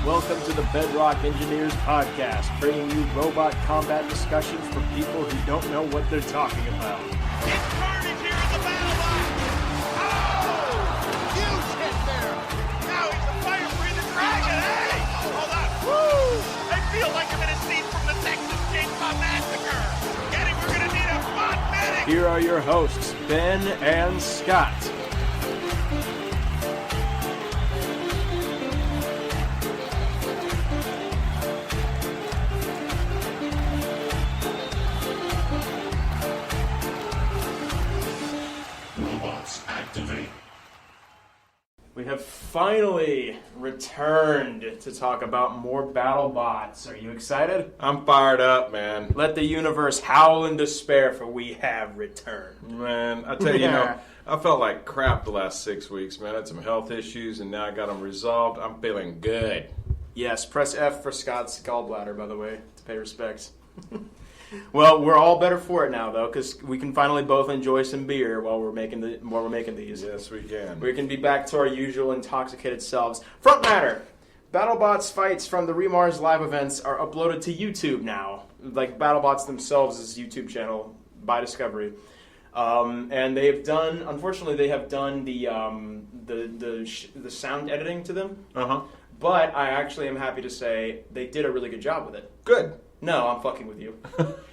Welcome to the Bedrock Engineers Podcast, bringing you robot combat discussions for people who don't know what they're talking about. It's carnage here in the Battlebots! Oh! Huge hit there! Now he's a fire-breathing dragon! Hey! Hold on! Woo! I feel like I'm in a scene from the Texas Chainsaw Massacre! Getting, we're gonna need a bot medic! Here are your hosts, Ben and Scott. We have finally returned to talk about more Battlebots. Are you excited? I'm fired up, man. Let the universe howl in despair, for we have returned. Man, I tell you, I felt like crap the last 6 weeks, man. I had some health issues, and now I got them resolved. I'm feeling good. Yes, press F for Scott's gallbladder, by the way, to pay respects. Well, we're all better for it now, though, because we can finally both enjoy some beer while we're making these. Yes, we can. We can be back to our usual intoxicated selves. Front matter: BattleBots fights from the Remars live events are uploaded to YouTube now. Like BattleBots themselves' YouTube channel by Discovery, and unfortunately, they have done the sound editing to them. But I actually am happy to say they did a really good job with it. Good. No, I'm fucking with you.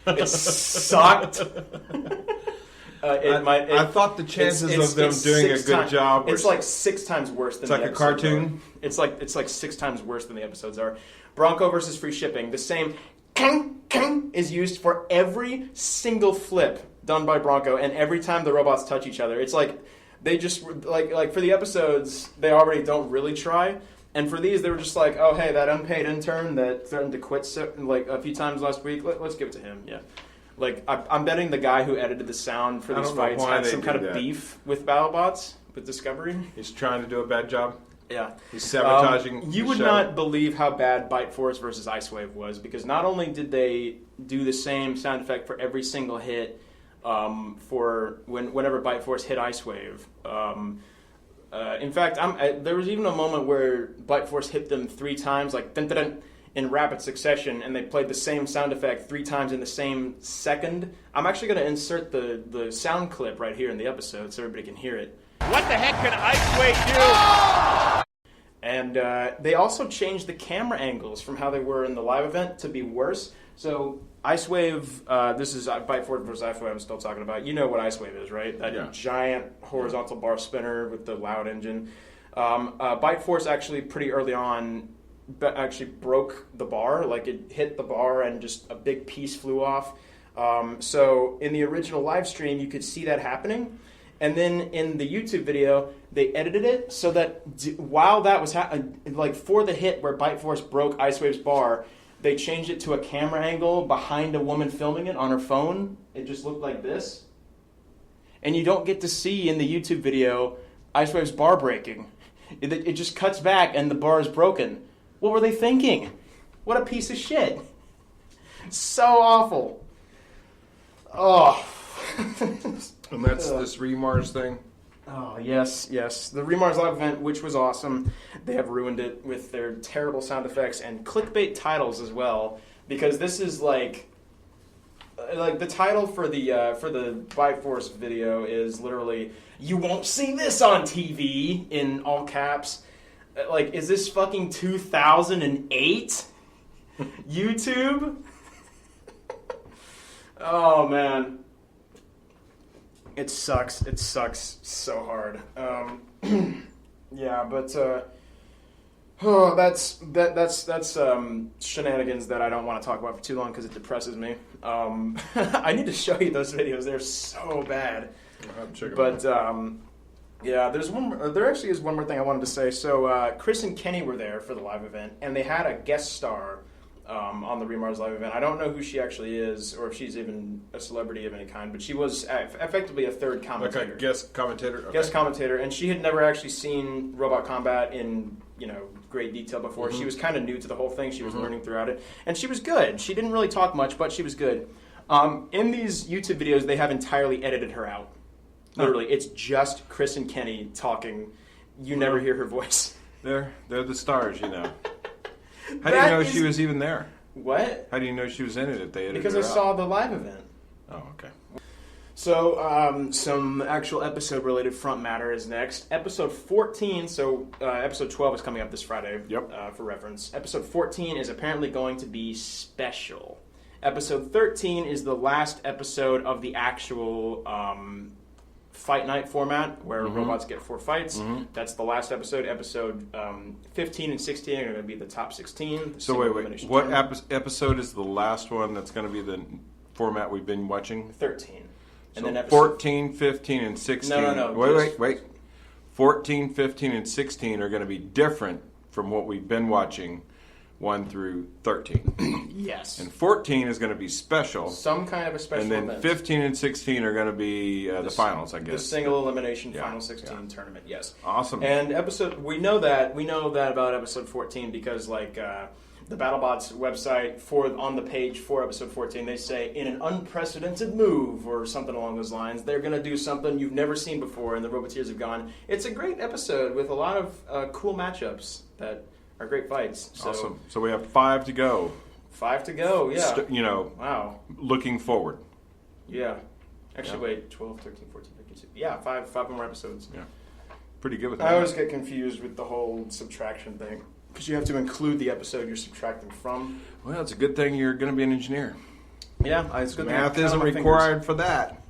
It sucked. I thought the chances of them doing a good job were... It's like 6 times worse than the episodes. It's like a cartoon? It's like 6 times worse than the episodes are. Bronco versus free shipping. The same kang, kang is used for every single flip done by Bronco, and every time the robots touch each other. It's like they just, like for the episodes, they already don't really try. And for these, they were just like, oh, hey, that unpaid intern that threatened to quit like a few times last week, let's give it to him, yeah. Like, I'm betting the guy who edited the sound for these fights had some kind of beef with BattleBots, with Discovery. He's trying to do a bad job? Yeah. He's sabotaging You would not believe how bad Bite Force versus Ice Wave was, because not only did they do the same sound effect for every single hit for whenever Bite Force hit Ice Wave, in fact, there was even a moment where Bite Force hit them 3 times, like dun, dun, dun, in rapid succession, and they played the same sound effect 3 times in the same second. I'm actually going to insert the sound clip right here in the episode so everybody can hear it. What the heck can Ice Wave do? And they also changed the camera angles from how they were in the live event to be worse. So Ice Wave, this is Bite Force versus Ice Wave I'm still talking about. You know what Ice Wave is, right? That giant horizontal bar spinner with the loud engine. Bite Force actually pretty early on actually broke the bar. Like it hit the bar and just a big piece flew off. So in the original live stream, you could see that happening. And then in the YouTube video, they edited it so that while that was happening, like for the hit where Bite Force broke Ice Wave's bar, they changed it to a camera angle behind a woman filming it on her phone. It just looked like this. And you don't get to see in the YouTube video Ice Wave's bar breaking. It just cuts back and the bar is broken. What were they thinking? What a piece of shit. So awful. Oh. And that's this Remars thing? Oh, yes. The Remars live event, which was awesome, they have ruined it with their terrible sound effects and clickbait titles as well, because this is like the title for the Bite Force video is literally, "You won't see this on TV," in all caps. Like, is this fucking 2008? YouTube? Oh, man. It sucks. It sucks so hard. Yeah, but that's shenanigans that I don't want to talk about for too long because it depresses me. I need to show you those videos. They're so bad. But yeah, there actually is one more thing I wanted to say. So Chris and Kenny were there for the live event, and they had a guest star on the Remars live event. I don't know who she actually is, or if she's even a celebrity of any kind, but she was effectively a third commentator. Like a guest commentator? Okay. Guest commentator, and she had never actually seen robot combat in, great detail before. She was kind of new to the whole thing. She was learning throughout it, and she was good. She didn't really talk much, but she was good. In these YouTube videos, they have entirely edited her out. Literally, it's just Chris and Kenny talking. You never hear her voice. They're the stars, How do you know she was even there? What? How do you know she was in it if they edited Because her I out? saw the live event. Oh, okay. So, some actual episode-related front matter is next. Episode 14, episode 12 is coming up this Friday, for reference. Episode 14 is apparently going to be special. Episode 13 is the last episode of the actual fight night format, where robots get 4 fights. That's the last episode. Episode 15 and 16 are going to be the top 16. So wait. What episode is the last one that's going to be the format we've been watching? 13. And So then episode 14, 15, and 16. No. Wait. 14, 15, and 16 are going to be different from what we've been watching 1 through 13. Yes. And 14 is going to be special. Some kind of a special And then event. 15 and 16 are going to be the finals, I guess. The single elimination final 16 tournament, yes. Awesome. And we know that about episode 14 because the Battlebots website on the page for episode 14, they say, in an unprecedented move or something along those lines, they're going to do something you've never seen before, and the Roboteers have gone. It's a great episode with a lot of cool matchups that are great fights. So, awesome. So we have 5 to go. 5 to go, yeah. Wow. Looking forward. Yeah. Actually, wait, 12, 13, 14, 15, 16. Yeah, 5 more episodes. Yeah. Pretty good with that. I always get confused with the whole subtraction thing. Because you have to include the episode you're subtracting from. Well, it's a good thing you're going to be an engineer. Yeah, it's good. Math isn't required for that.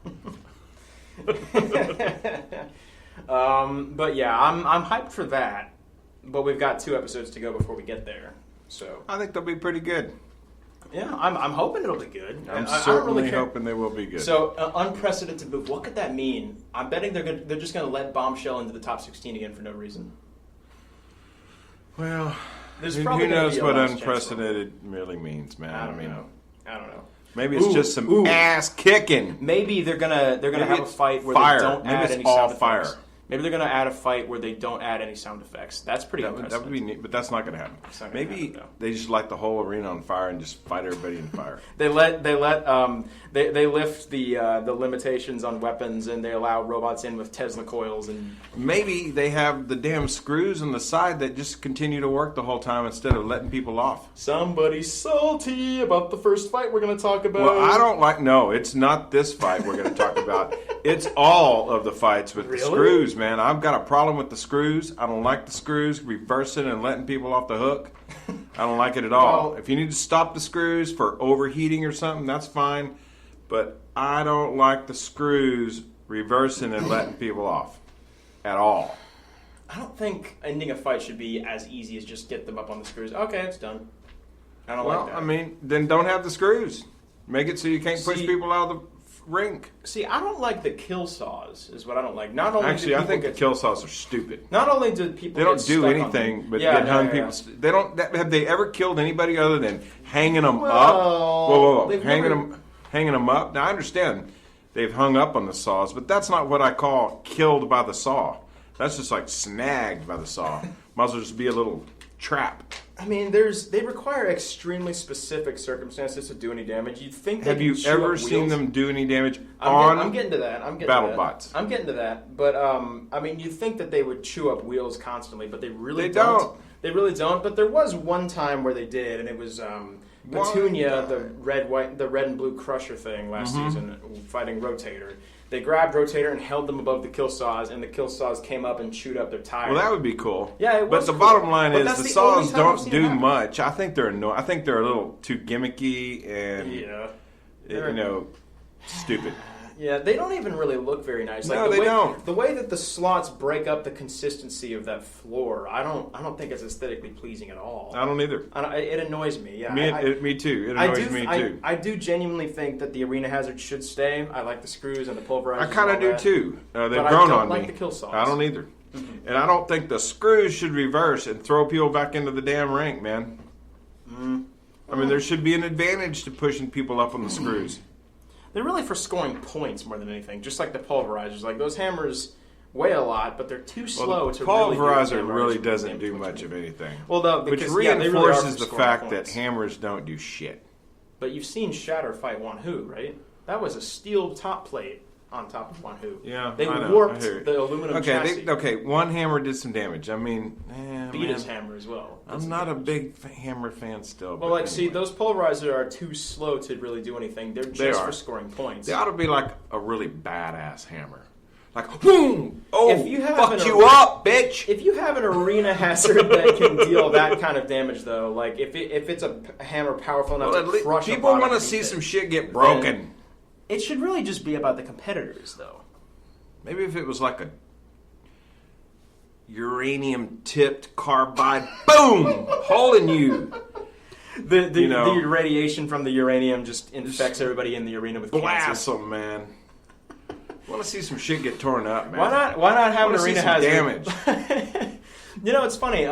But yeah, I'm hyped for that. But we've got 2 episodes to go before we get there. So I think they'll be pretty good. Yeah, I'm hoping it'll be good. I'm I certainly don't really care. hoping they will be good. So, unprecedented move. What could that mean? I'm betting they're just going to let Bombshell into the top 16 again for no reason. Well, There's probably who gonna knows be a what last unprecedented really means, man? I don't know. Maybe it's just some ass kicking. Maybe they're gonna have a fight where fire. they don't Maybe add it's any all sound effects. fire. Maybe they're gonna add a fight where they don't add any sound effects. That's pretty impressive. That would be neat, but that's not going to happen. It's not gonna Maybe happen, no. they just light the whole arena on fire and just fight everybody in fire. They lift the limitations on weapons and they allow robots in with Tesla coils and Maybe they have the damn screws on the side that just continue to work the whole time instead of letting people off. somebody's salty about the first fight we're gonna talk about. Well, I don't like. No, it's not this fight we're going to talk about. It's all of the fights with the Really? screws, man. I've got a problem with the screws. I don't like the screws reversing and letting people off the hook. I don't like it at all. Well, if you need to stop the screws for overheating or something, that's fine. But I don't like the screws reversing and letting people off at all. I don't think ending a fight should be as easy as just get them up on the screws. Okay, it's done. I don't like that. I mean, then don't have the screws. Make it so you can't push people out of the rink. See, I don't like the kill saws. Is what I don't like. Not only Actually, I think the kill saws are stupid. Not only do people They don't get do stuck on anything them. but Yeah, get hung yeah. people. They don't. Have they ever killed anybody other than hanging them Well, up? Whoa! they've Hanging never- them up. Now I understand they've hung up on the saws, but that's not what I call killed by the saw. That's just like snagged by the saw. Might as well just be a little trap. I mean, they require extremely specific circumstances to do any damage. You'd think. Have you ever seen them do any damage I'm getting to that. Battlebots? I'm getting to that. But I mean, you'd think that they would chew up wheels constantly, but they really They don't. don't. They really don't. But there was one time where they did, and it was Petunia, the red and blue crusher thing last season, fighting Rotator. They grabbed Rotator and held them above the kill saws, and the kill saws came up and chewed up their tires. Well, that would be cool. Yeah, it was But the cool. bottom line But is that's the the only saws time I've don't seen it do happen. much. I think they're I think they're a little too gimmicky and stupid. Yeah, they don't even really look very nice. No, they don't. The way that the slots break up the consistency of that floor, I don't think it's aesthetically pleasing at all. I don't either. It annoys me. Yeah, Me too. It annoys me too. I do genuinely think that the arena hazard should stay. I like the screws and the pulverizers. I kind of and all do that. too. They've But I grown don't on like me. the kill saws. I don't either. And I don't think the screws should reverse and throw people back into the damn rink, man. I mean, there should be an advantage to pushing people up on the screws. They're really for scoring points more than anything. Just like the pulverizers, like those hammers weigh a lot, but they're too slow Well, the to really do pulverizer damage really with doesn't damage do with much them. of anything. Well, Which they really are reinforces for the scoring fact points. that hammers don't do shit. But you've seen Shatter fight Wan Hu, right? That was a steel top plate on top of one hoop. Yeah, they I know. warped the aluminum chassis. One hammer did some damage. I mean, beat his hammer as well. I'm not a big hammer fan still. Well, like, see, those polarizers are too slow to really do anything. They're just for scoring points. They ought to be like a really badass hammer. Like, boom! Oh, if you fuck you up, bitch! If you have an arena hazard that can deal that kind of damage, though, like, if it's a hammer powerful enough to crush a people want to see some shit get broken. It should really just be about the competitors, though. Maybe if it was like a uranium-tipped carbide, boom! Hole in you! The radiation from the uranium just infects everybody in the arena with blast cancer. Them, man. I want to see some shit get torn up, man. Why not have an arena hazard? Damage. It's funny.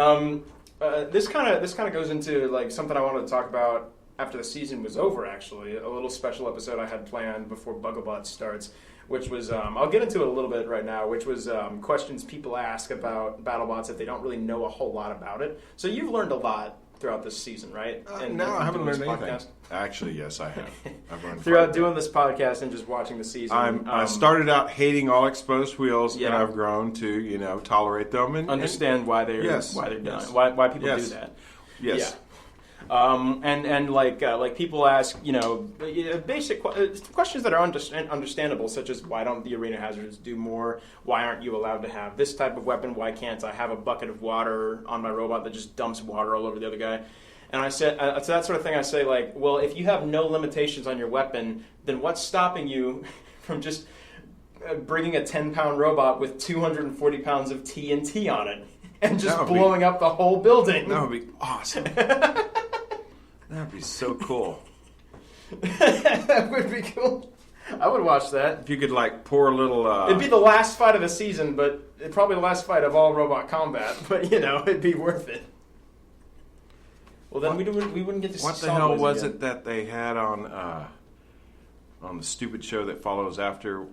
This kind of goes into like something I wanted to talk about after the season was over. Actually, a little special episode I had planned before Battlebots starts, which was I'll get into it a little bit right now. Which was questions people ask about Battlebots if they don't really know a whole lot about it. So you've learned a lot throughout this season, right? No, I haven't learned anything. Actually, yes, I have. I've learned throughout doing this podcast and just watching the season. I started out hating all exposed wheels, and I've grown to tolerate them and understand why they're done, why people do that. Yes. Yeah. Like people ask, basic questions that are understandable, such as why don't the arena hazards do more? Why aren't you allowed to have this type of weapon? Why can't I have a bucket of water on my robot that just dumps water all over the other guy? And I said, to that sort of thing, I say, like, well, if you have no limitations on your weapon, then what's stopping you from just bringing a 10-pound robot with 240 pounds of TNT on it and just blowing up the whole building? That would be awesome. That would be so cool. That would be cool. I would watch that. If you could, like, pour a little... It'd be the last fight of the season, but it'd probably the last fight of all robot combat. But, it'd be worth it. Well, then we wouldn't get to see what the hell was it that they had on the stupid show that follows after?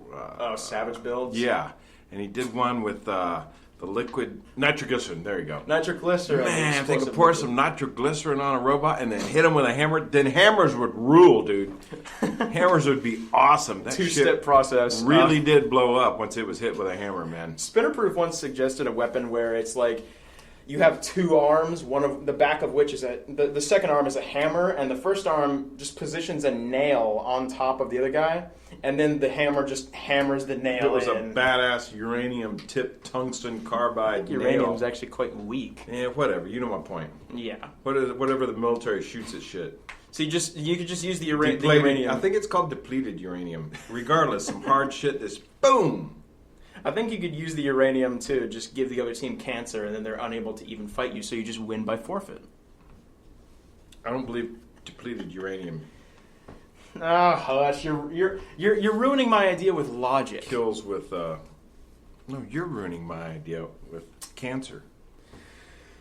Savage Builds? Yeah. And he did one with the liquid nitroglycerin. There you go. Nitroglycerin. Man, if they could pour some nitroglycerin on a robot and then hit him with a hammer, then hammers would rule, dude. Hammers would be awesome. That two-step process. Really did blow up once it was hit with a hammer, man. Spinnerproof once suggested a weapon where it's like you have two arms, one of the back of which is the second arm is a hammer, and the first arm just positions a nail on top of the other guy, and then the hammer just hammers the nail in. It was a badass uranium-tipped tungsten carbide nail. Uranium's actually quite weak. Yeah, whatever. You know my point. Yeah. Whatever the military shoots at shit. So you could just use the uranium. I think it's called depleted uranium. Regardless, some hard shit that's boom. I think you could use the uranium to just give the other team cancer, and then they're unable to even fight you, so you just win by forfeit. I don't believe depleted uranium. Ah, hush! You're ruining my idea with logic. Kills with No, you're ruining my idea with cancer.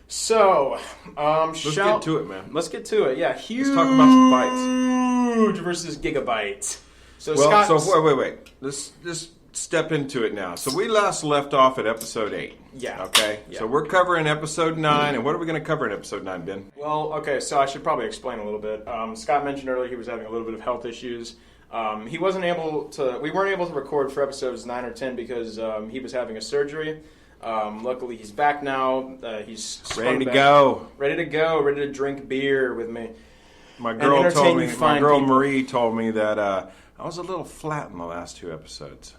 So, let's get to it, man. Let's get to it. Yeah, huge. Let's talk about some fights. Huge versus gigabyte. So wait. Let's just step into it now. So we last left off at episode 8. Yeah. Okay? Yeah. So we're covering episode 9, and what are we going to cover in episode 9, Ben? Well, okay, so I should probably explain a little bit. Scott mentioned earlier he was having a little bit of health issues. We weren't able to record for episodes 9 or 10 because he was having a surgery. Luckily, he's back now. He's ready to go. Ready to drink beer with me. My girl Marie told me that I was a little flat in the last 2 episodes.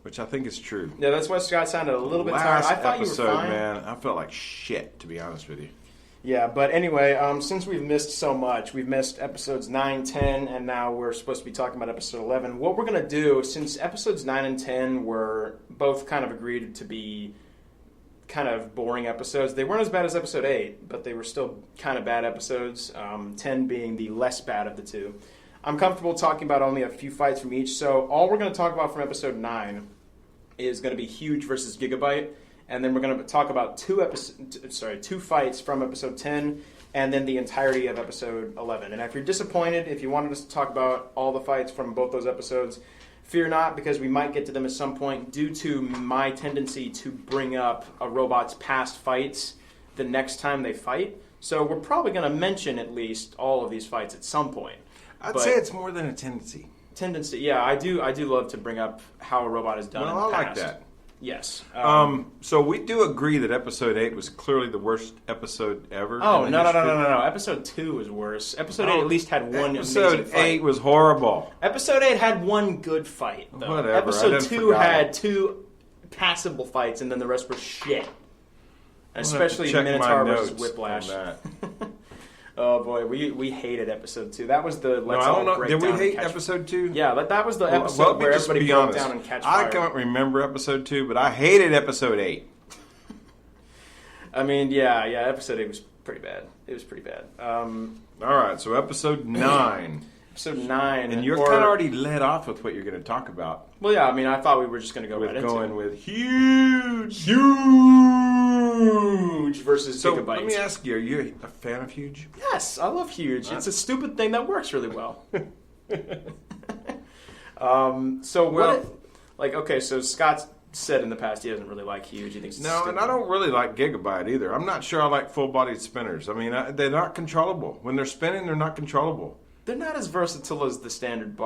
Which I think is true. Yeah, that's why Scott sounded a little bit tired. I thought episode, you were fine. Man, I felt like shit, to be honest with you. Yeah, but anyway, since we've missed so much, we've missed episodes 9, 10, and now we're supposed to be talking about episode 11. What we're going to do, since episodes 9 and 10 were both kind of agreed to be kind of boring episodes, they weren't as bad as episode 8, but they were still kind of bad episodes, 10 being the less bad of the two. I'm comfortable talking about only a few fights from each, so all we're going to talk about from episode 9 is going to be Huge versus Gigabyte, and then we're going to talk about 2 fights from episode 10, and then the entirety of episode 11. And if you're disappointed, if you wanted us to talk about all the fights from both those episodes, fear not, because we might get to them at some point due to my tendency to bring up a robot's past fights the next time they fight. So we're probably going to mention at least all of these fights at some point. I'd say it's more than a tendency. tendency. Yeah, I do love to bring up how a robot is done. Well, in the I past. like that. Yes. So we do agree that episode 8 was clearly the worst episode ever. Oh, in no. the history. Episode 2 was worse. Episode 8 at least had one amazing Episode fight. 8 was horrible. Episode 8 had one good fight, though. Whatever, I Episode done 2 forgot had it. 2 passable fights, and then the rest were shit. I'll have to Especially check Minotaur my versus notes Whiplash. on that. Oh boy, we hated episode 2. That was the No, let's I don't all know. break Did we down and hate catch. episode 2? Yeah, that was the Well, episode let me where just everybody be broke honest. down and catch I fire. can't remember episode 2, but I hated episode 8. I mean, yeah, episode 8 was pretty bad. It was pretty bad. All right, so episode 9. Episode 9. And you're kind of already led off with what you're going to talk about. Well, yeah, I mean, I thought we were just going to go With right into going it. with huge. Huge versus So gigabytes. let me ask you, are you a fan of huge? Yes, I love huge. It's a stupid thing that works really well. So Scott's said in the past he doesn't really like huge. He thinks it's No, stupid. and I don't really like gigabyte either. I'm not sure I like full-bodied spinners. I mean, they're not controllable. When they're spinning, they're not controllable. They're not as versatile as the standard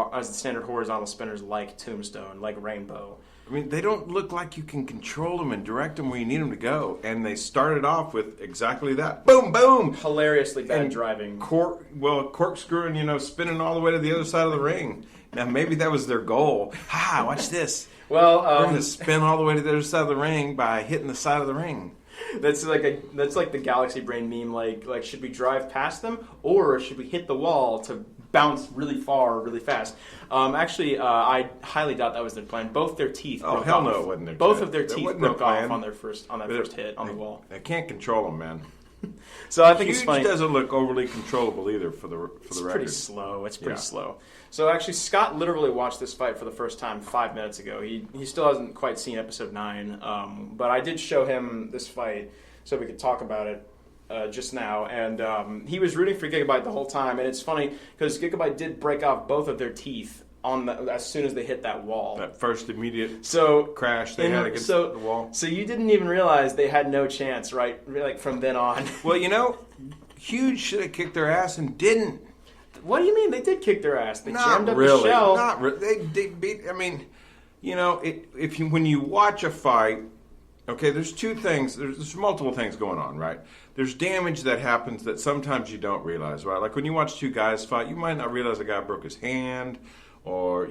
horizontal spinners like Tombstone, like Rainbow. I mean, they don't look like you can control them and direct them where you need them to go. And they started off with exactly that. Boom, boom. Hilariously bad And driving. Corkscrewing, spinning all the way to the other side of the ring. Now, maybe that was their goal. Ha, watch this. Well, We're going to spin all the way to the other side of the ring by hitting the side of the ring. that's like the Galaxy Brain meme. Like should we drive past them or should we hit the wall to bounce really far, really fast? I highly doubt that was their plan. Both their teeth. Oh, broke hell off. no, it wasn't their Both plan. of their That teeth wasn't their broke off plan. on that first hit on the wall. They can't control them, man. So I think Huge it's funny. doesn't look overly controllable either for the It's record. pretty slow. It's pretty Yeah. slow. So actually, Scott literally watched this fight for the first time 5 minutes ago. He still hasn't quite seen episode 9, but I did show him this fight so we could talk about it just now. And he was rooting for Gigabyte the whole time. And it's funny because Gigabyte did break off both of their teeth as soon as they hit that wall. That first immediate So crash they had against the wall. So you didn't even realize they had no chance, right? Like from then on. Well, Huge should have kicked their ass and didn't. What do you mean? They did kick their ass. They jammed Not up really. the shell. Not really. They beat. I mean, when you watch a fight, okay, there's two things. There's multiple things going on, right? There's damage that happens that sometimes you don't realize, right? Like when you watch two guys fight, you might not realize a guy broke his hand, or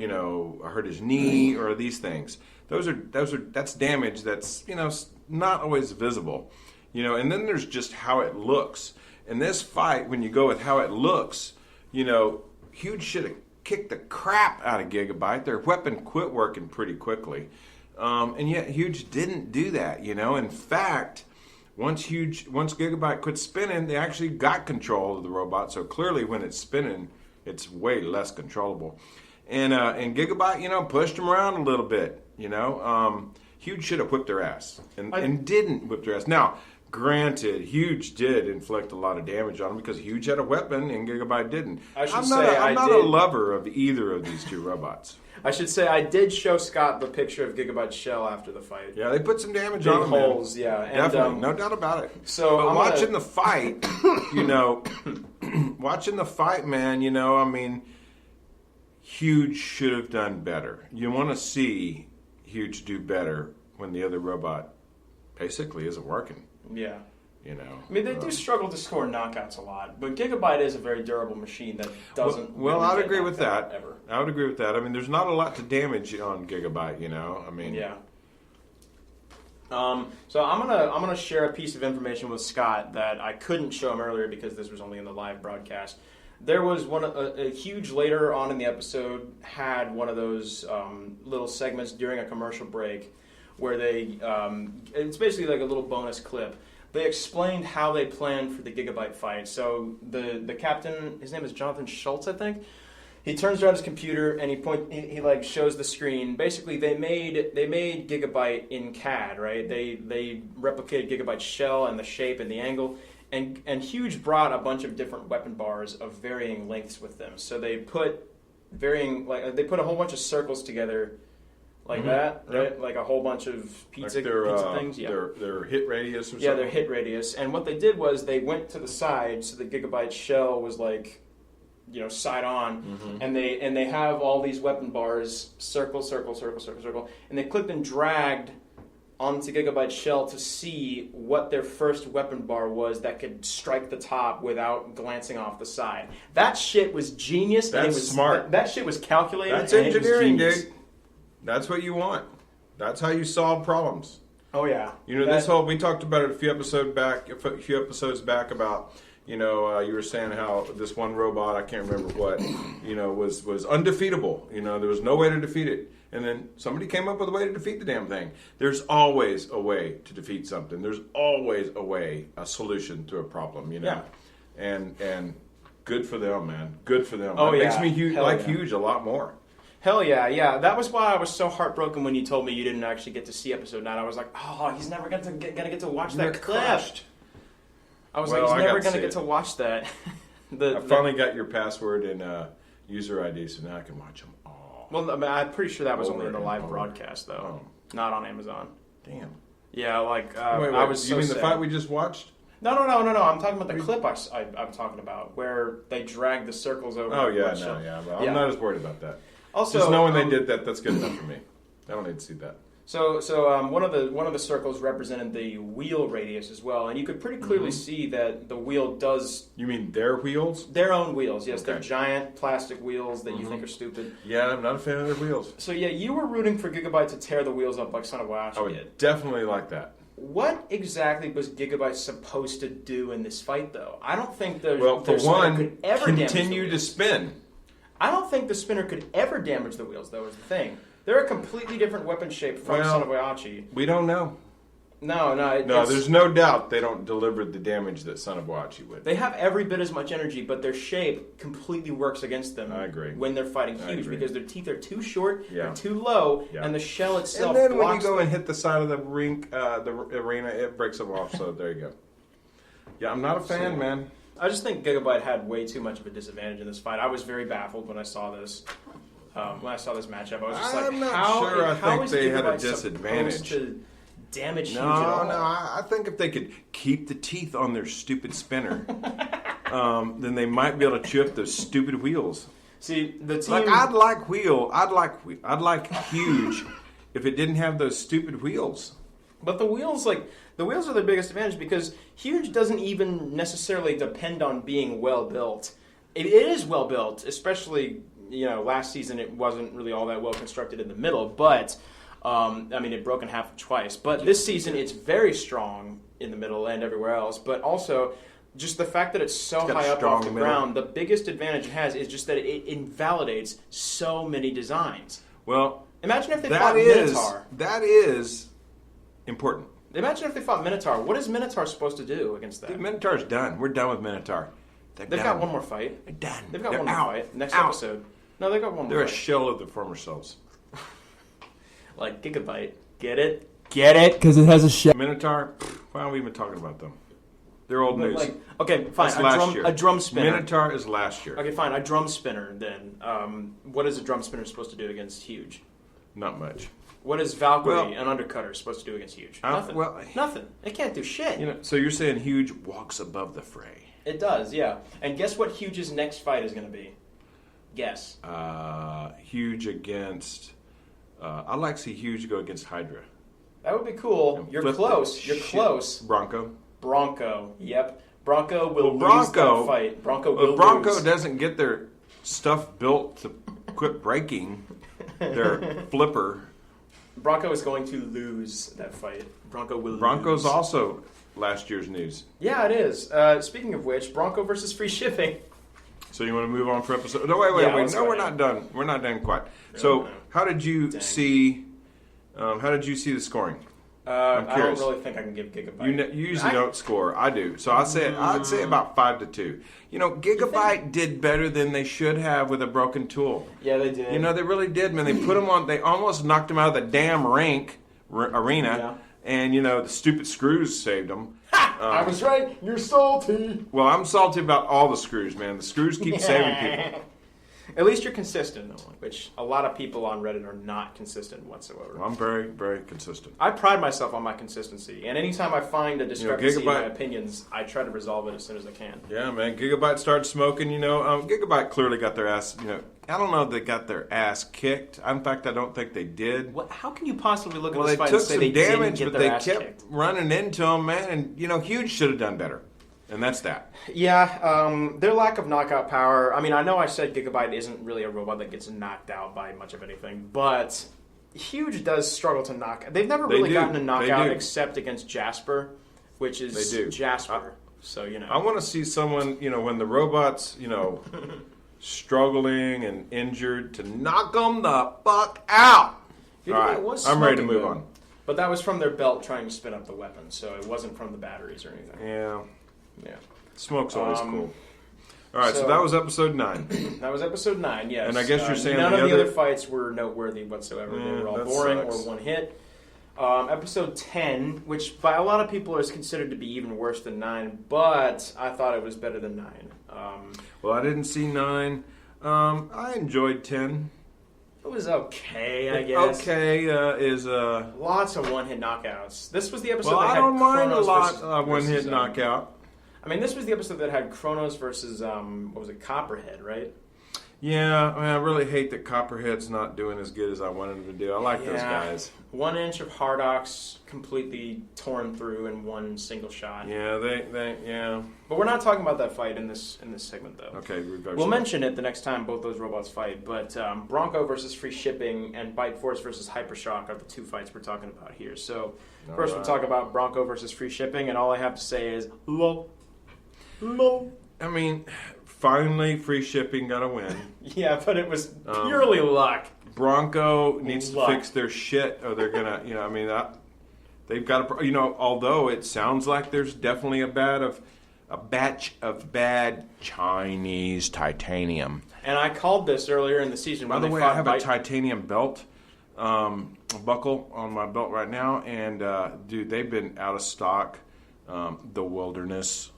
hurt his knee, or these things. That's damage that's not always visible, And then there's just how it looks. In this fight, when you go with how it looks, Huge should have kicked the crap out of Gigabyte. Their weapon quit working pretty quickly. And yet Huge didn't do that, In fact, once Gigabyte quit spinning, they actually got control of the robot. So clearly when it's spinning, it's way less controllable. And Gigabyte, pushed them around a little bit, Huge should have whipped their ass and didn't whip their ass. Now, granted, Huge did inflict a lot of damage on him because Huge had a weapon and Gigabyte didn't. I'm not a lover of either of these two robots. I should say I did show Scott the picture of Gigabyte's shell after the fight. Yeah, they put some damage Big on him. holes, yeah. And, Definitely, no doubt about it. So but I'm watching the fight, watching the fight, man, Huge should have done better. You want to see Huge do better when the other robot basically isn't working. Yeah. They do struggle to score knockouts a lot, but Gigabyte is a very durable machine that doesn't. Well, really I'd get agree with knocked out that. Ever. I would agree with that. There's not a lot to damage on Gigabyte. Yeah. So I'm gonna share a piece of information with Scott that I couldn't show him earlier because this was only in the live broadcast. There was a Huge later on in the episode had one of those little segments during a commercial break where they it's basically like a little bonus clip. They explained how they planned for the Gigabyte fight. So the captain, his name is Jonathan Schultz, I think. He turns around his computer and he shows the screen. Basically, they made Gigabyte in CAD, right? They replicated Gigabyte's shell and the shape and the angle. And Huge brought a bunch of different weapon bars of varying lengths with them. So they put a whole bunch of circles together like that, right? Yep. Like a whole bunch of pizza things. Yeah. Their hit radius or something. Yeah, their hit radius. And what they did was they went to the side so the Gigabyte shell was like side on, and they have all these weapon bars, circle, and they clicked and dragged onto Gigabyte's shell to see what their first weapon bar was that could strike the top without glancing off the side. That shit was genius. That's and it was smart. That shit was calculated. That's and it was engineering, genius. dude. That's what you want. That's how you solve problems. Oh yeah. We talked about it a few episodes back about, you were saying how this one robot, I can't remember what, was undefeatable. There was no way to defeat it. And then somebody came up with a way to defeat the damn thing. There's always a way to defeat something. There's always a solution to a problem, Yeah. And good for them, man. Good for them. Oh, That yeah. makes me Hell Huge a lot more. Hell yeah, yeah. That was why I was so heartbroken when you told me you didn't actually get to see episode 9. I was like, oh, he's never gonna get to watch that clip. Crushed. I was Well, like, I he's never got to gonna see get it. to watch that. I finally got your password and user ID, so now I can watch them all. Well, I'm pretty sure that was Over only in the and live over. broadcast, though. Oh. Not on Amazon. Damn. Yeah, like, Wait, I was so you mean the sad. fight we just watched? No. I'm talking about the clip I'm talking about, where they drag the circles over. Oh, the yeah, shell. Well, Yeah. I'm not as worried about that. Also, Just knowing they did that, that's good enough for me. I don't need to see that. So one of the circles represented the wheel radius as well, and you could pretty clearly see that the wheel does You mean their wheels? their own wheels. Yes, they're Okay. giant plastic wheels that you think are stupid. Yeah, I'm not a fan of their wheels. So yeah, you were rooting for Gigabyte to tear the wheels up like Son of I Whacky would did. definitely like that. What exactly was Gigabyte supposed to do in this fight, though? I don't think their For spinner one, could ever damage the continue to wheels. spin. I don't think the spinner could ever damage the wheels, though. Is the thing. They're a completely different weapon shape from Well, Son of Whacky. We don't know. No, There's no doubt they don't deliver the damage that Son of Whacky would. They have every bit as much energy, but their shape completely works against them. I agree. When they're fighting I Huge, agree. because their teeth are too short, Yeah. they're too low, Yeah. and the shell itself. And then when you blocks go them. and hit the side of the rink, the arena, it breaks them off. So there you go. Yeah, I'm not a fan, So- man. I just think Gigabyte had way too much of a disadvantage in this fight. I was very baffled when I saw this. When I saw this matchup, I was just I'm like, not how, sure I how think is they had a Gigabyte disadvantage. supposed to damage Huge No, at all? I think if they could keep the teeth on their stupid spinner, then they might be able to chew up those stupid wheels. See, the team. Like I'd like Huge if it didn't have those stupid wheels. But the wheels are the biggest advantage because Huge doesn't even necessarily depend on being well built. It is well built, especially last season it wasn't really all that well constructed in the middle, but it broke in half twice. But this season it's very strong in the middle and everywhere else. But also just the fact that it's so It's got a high up strong off the middle. ground, the biggest advantage it has is just that it invalidates so many designs. Well, Imagine if they fought Minotaur. that is important. Imagine if they fought Minotaur. What is Minotaur supposed to do against that? Dude, Minotaur's done. We're done with Minotaur. They've done. got one more fight. They're done. They've got They're one more out. fight. Next Out. episode. No, they've got one more They're a fight. shell of the former selves. Like Gigabyte. Get it? Get it? Because it has a shell. Minotaur, why are we even talking about them? They're old news. Okay, fine. That's last year. A drum spinner. Minotaur is last year. Okay, fine. A drum spinner, then. What is a drum spinner supposed to do against Huge? Not much. What is Valkyrie, Well- an undercutter, supposed to do against Huge? Uh, Nothing. well- Nothing. It can't do shit. So you're saying Huge walks above the fray? It does, yeah. And guess what Huge's next fight is going to be? Guess. Huge against. I'd like to see Huge go against Hydra. That would be cool. And You're flip close. the You're shit. close. Bronco. Bronco. Yep. Bronco will lose Bronco- that fight. Bronco will If Bronco lose. doesn't get their stuff built to quit breaking their flipper, Bronco is going to lose that fight. Bronco will Bronco's lose. also last year's news. Yeah, it is. Speaking of which, Bronco versus free shipping. So you want to move on for episode? No, wait. Yeah, let's No, go we're ahead. not done. We're not done quite. So no. how did you Dang. see? How did you see the scoring? I don't curious. really think I can give Gigabyte. You usually don't score. I do. So I'd say about 5-2. Gigabyte did better than they should have with a broken tool. Yeah, they did. They really did, man. They put them on. They almost knocked them out of the damn arena. Yeah. And the stupid screws saved them. I was right. You're salty. Well, I'm salty about all the screws, man. The screws keep saving people. At least you're consistent, which a lot of people on Reddit are not consistent whatsoever. I'm very, very consistent. I pride myself on my consistency, and anytime I find a discrepancy in my opinions, I try to resolve it as soon as I can. Yeah, man. Gigabyte started smoking, Gigabyte clearly got their ass, I don't know if they got their ass kicked. In fact, I don't think they did. How can you possibly look at Well, this they fight took and say some they damage, didn't get but their they ass kept kicked? running into them, man. And, Huge should have done better. And that's that. Yeah, their lack of knockout power. I mean, I know I said Gigabyte isn't really a robot that gets knocked out by much of anything, but Huge does struggle to knock. They've never really gotten a knockout except against Jasper, which is Jasper. I want to see someone, when the robot's, struggling and injured, to knock them the fuck out. All right, I'm ready to move on. But that was from their belt trying to spin up the weapon, so it wasn't from the batteries or anything. Yeah. Yeah. Smoke's always cool. All right, so that was episode 9. That was episode 9, yes. And I guess you're saying none of the other fights were noteworthy whatsoever. Yeah, they were all boring or one hit. Episode 10, which by a lot of people is considered to be even worse than 9, but I thought it was better than 9. Well, I didn't see 9. I enjoyed 10. It was okay, I guess. Okay is lots of one-hit knockouts. This was the episode well, that had I don't mind Kronos a lot of one-hit knockout. I mean, this was the episode that had Kronos versus, Copperhead, right? Yeah, I really hate that Copperhead's not doing as good as I wanted him to do. I like those guys. 1 inch of Hardox completely torn through in one single shot. Yeah, they. But we're not talking about that fight in this segment, though. Okay, we'll mention it the next time both those robots fight. But Bronco versus Free Shipping and Bite Force versus Hypershock are the 2 fights we're talking about here. So first we'll talk about Bronco versus Free Shipping, and all I have to say is lol. I mean, finally, Free Shipping got a win. Yeah, but it was purely luck. Bronco needs to fix their shit, or they're gonna, they've got to, although it sounds like there's definitely a batch of bad Chinese titanium. And I called this earlier in the season. By the way, I have a titanium belt, buckle on my belt right now, and dude, they've been out of stock. The Wilderness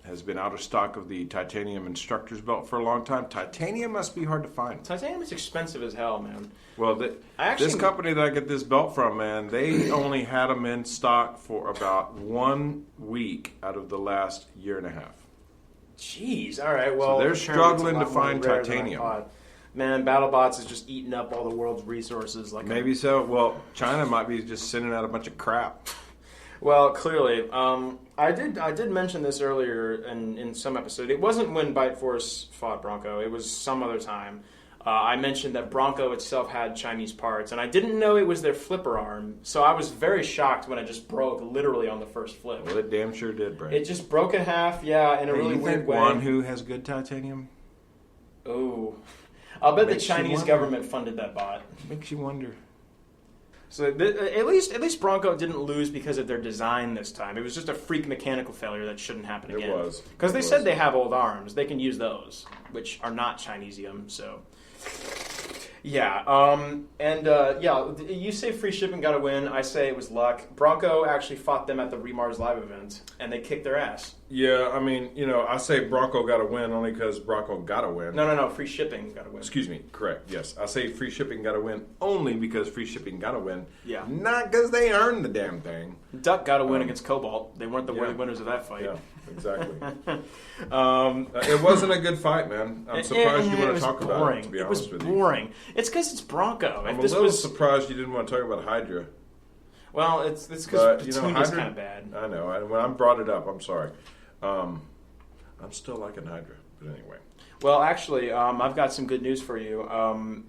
has been out of stock of the titanium instructor's belt for a long time. Titanium must be hard to find. Titanium is expensive as hell, man. Well, this company that I get this belt from, man, they only had them in stock for about 1 week out of the last year and a half. Jeez, all right, well... So they're struggling to find titanium. Man, Battlebots is just eating up all the world's resources. Maybe so. Well, China might be just sending out a bunch of crap. Well, clearly. I did mention this earlier in some episode. It wasn't when Bite Force fought Bronco. It was some other time. I mentioned that Bronco itself had Chinese parts, and I didn't know it was their flipper arm. So I was very shocked when it just broke literally on the first flip. Well, it damn sure did break. It just broke in half, yeah, in a really weird way. One who has good titanium? Oh. I'll bet the Chinese government funded that bot. Makes you wonder. So at least Bronco didn't lose because of their design this time. It was just a freak mechanical failure that shouldn't happen again. It was. Because they said they have old arms. They can use those, which are not Chinesium, so... Yeah, you say Free Shipping got a win. I say it was luck. Bronco actually fought them at the Remars Live event, and they kicked their ass. Yeah, I mean, I say Bronco got a win only because Bronco got a win. No, Free Shipping got a win. Excuse me, correct, yes. I say Free Shipping got a win only because Free Shipping got a win. Yeah. Not because they earned the damn thing. Duck got a win against Cobalt. They weren't the worthy winners of that fight. Yeah, exactly. It wasn't a good fight, man. I'm surprised you want to talk about it, to be honest with you. It was boring. It's because it's Bronco. I'm a little surprised you didn't want to talk about Hydra. Well, it's because Petunia's kind of bad. I know. When I brought it up, I'm sorry. I'm still liking Hydra, but anyway. Well, actually, I've got some good news for you.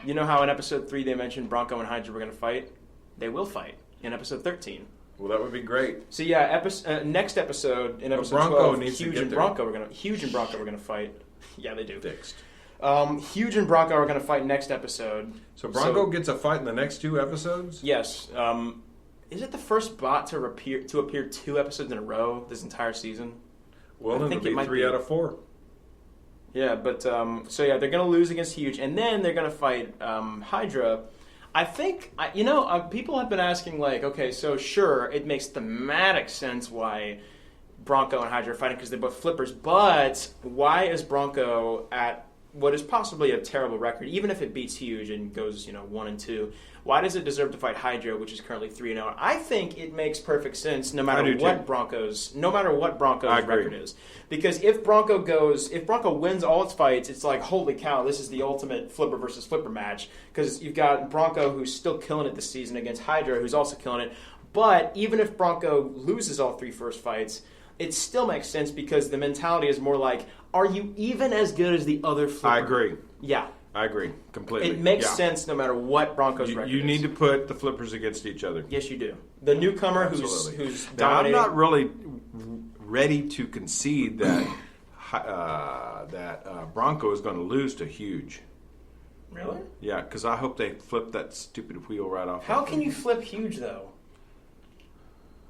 You know how in episode 3 they mentioned Bronco and Hydra were going to fight? They will fight in episode 13. Well, that would be great. So yeah, next episode in episode 12, Huge and Bronco are going to fight. Yeah, they do. Fixed. Huge and Bronco are going to fight next episode. So Bronco gets a fight in the next 2 episodes? Yes. Is it the first bot to appear 2 episodes in a row this entire season? Well, then it'll be 3 out of 4. Yeah, but they're going to lose against Huge, and then they're going to fight Hydra. I think people have been asking, okay, so sure, it makes thematic sense why Bronco and Hydra are fighting because they're both flippers, but why is Bronco at what is possibly a terrible record, even if it beats Huge and goes 1-2, why does it deserve to fight Hydro, which is currently 3-0? I think it makes perfect sense no matter what Broncos record is, because if Bronco wins all its fights, it's like, holy cow, this is the ultimate flipper versus flipper match, because you've got Bronco who's still killing it this season against Hydro, who's also killing it. But even if Bronco loses all 3 first fights, it still makes sense because the mentality is more like, are you even as good as the other flipper? I agree. Yeah. I agree completely. It makes sense no matter what Broncos record You need to put the flippers against each other. Yes, you do. The newcomer who's now, dominating. I'm not really ready to concede that Bronco is going to lose to Huge. Really? Yeah, because I hope they flip that stupid wheel right off. How can you flip Huge, though?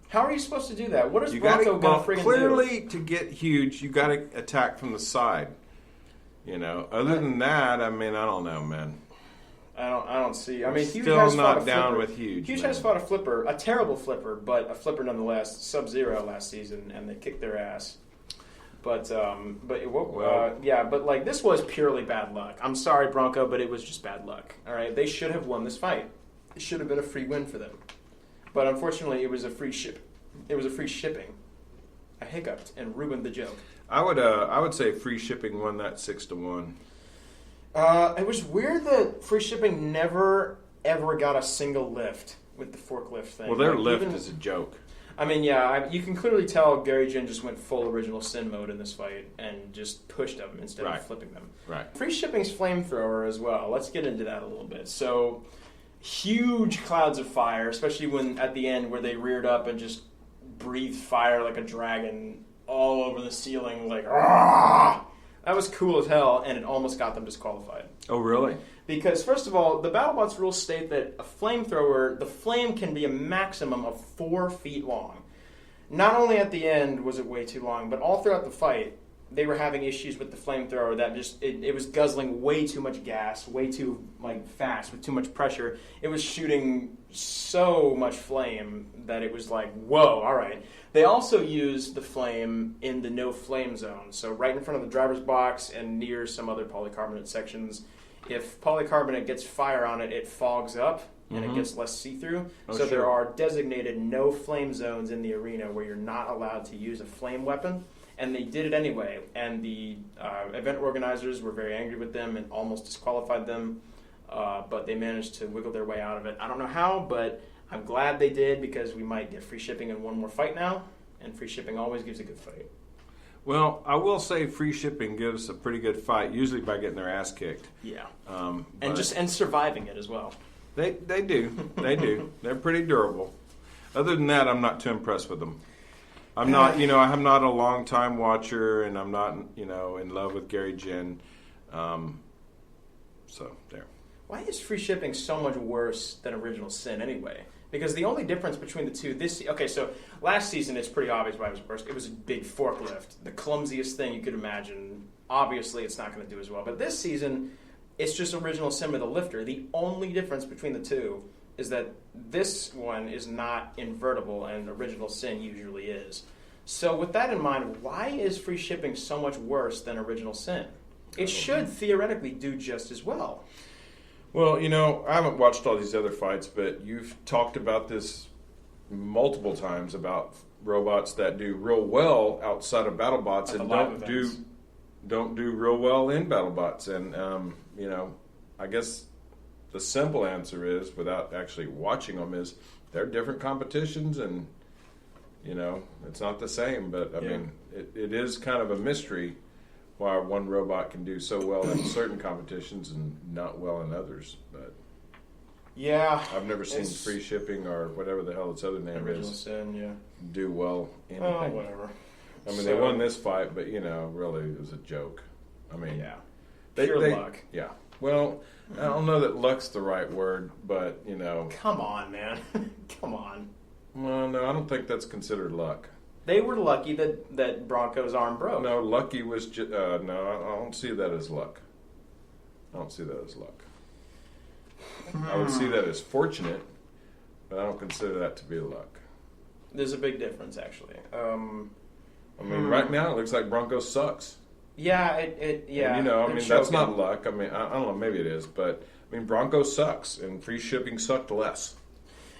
How are you supposed to do that? What is Bronco going to friggin' clearly, to get Huge, you got to attack from the side. Other than that, I mean, I don't know, man. I don't see. I mean, Huge still has not fought a down flipper. with Huge. Huge man. has fought a flipper, a terrible flipper, but a flipper nonetheless. Sub-Zero last season, and they kicked their ass. But like this was purely bad luck. I'm sorry, Bronco, but it was just bad luck. All right, they should have won this fight. It should have been a free win for them, but unfortunately, it was a free ship. It was a free shipping. I hiccuped and ruined the joke. I would say free shipping won that 6-1. It was weird that free shipping never ever got a single lift with the forklift thing. Well, their lift is a joke. I mean, yeah, you can clearly tell Gary Jin just went full original sin mode in this fight and just pushed them instead of flipping them. Right. Free shipping's flamethrower as well. Let's get into that a little bit. So, huge clouds of fire, especially when at the end where they reared up and just breathed fire like a dragon all over the ceiling, like, Argh! That was cool as hell, and it almost got them disqualified. Oh, really? Because, first of all, the Battlebots rules state that a flamethrower, the flame can be a maximum of 4 feet long. Not only at the end was it way too long, but all throughout the fight, they were having issues with the flamethrower that just, it was guzzling way too much gas, way too, fast, with too much pressure. It was shooting so much flame that it was like, whoa, all right. They also used the flame in the no flame zone, so right in front of the driver's box and near some other polycarbonate sections. If polycarbonate gets fire on it, it fogs up and it gets less see-through. So there are designated no flame zones in the arena where you're not allowed to use a flame weapon. And they did it anyway. And the event organizers were very angry with them and almost disqualified them. But they managed to wiggle their way out of it. I don't know how, but I'm glad they did because we might get free shipping in one more fight now. And free shipping always gives a good fight. Well, I will say free shipping gives a pretty good fight, usually by getting their ass kicked. Yeah, and surviving it as well. They do. They do. They're pretty durable. Other than that, I'm not too impressed with them. I'm not, I'm not a long time watcher, and I'm not, in love with Gary Jin. So there. Why is free shipping so much worse than Original Sin anyway? Because the only difference between the two, so last season it's pretty obvious why it was worse. It was a big forklift, the clumsiest thing you could imagine. Obviously, it's not going to do as well. But this season, it's just Original Sin with a lifter. The only difference between the two is that this one is not invertible, and Original Sin usually is. So with that in mind, why is free shipping so much worse than Original Sin? It should theoretically do just as well. Well, I haven't watched all these other fights, but you've talked about this multiple times about robots that do real well outside of BattleBots and don't do real well in BattleBots. And I guess the simple answer is, without actually watching them, is they're different competitions, and it's not the same. But I mean, it is kind of a mystery why one robot can do so well in certain competitions and not well in others. But yeah, I've never seen free shipping or whatever the hell its other name Original is Sin, do well in anything. Oh, whatever. I mean, they won this fight, but really it was a joke. I mean, pure luck. Yeah. Well, I don't know that luck's the right word, but Come on, man. Come on. Well, no, I don't think that's considered luck. They were lucky that Bronco's arm broke. No, lucky was just... no, I don't see that as luck. I don't see that as luck. I would see that as fortunate, but I don't consider that to be luck. There's a big difference, actually. I mean, right now it looks like Bronco sucks. Yeah, yeah. And, I mean, It's that's choking. not luck. I mean, I don't know, maybe it is, but I mean, Bronco sucks, and free shipping sucked less.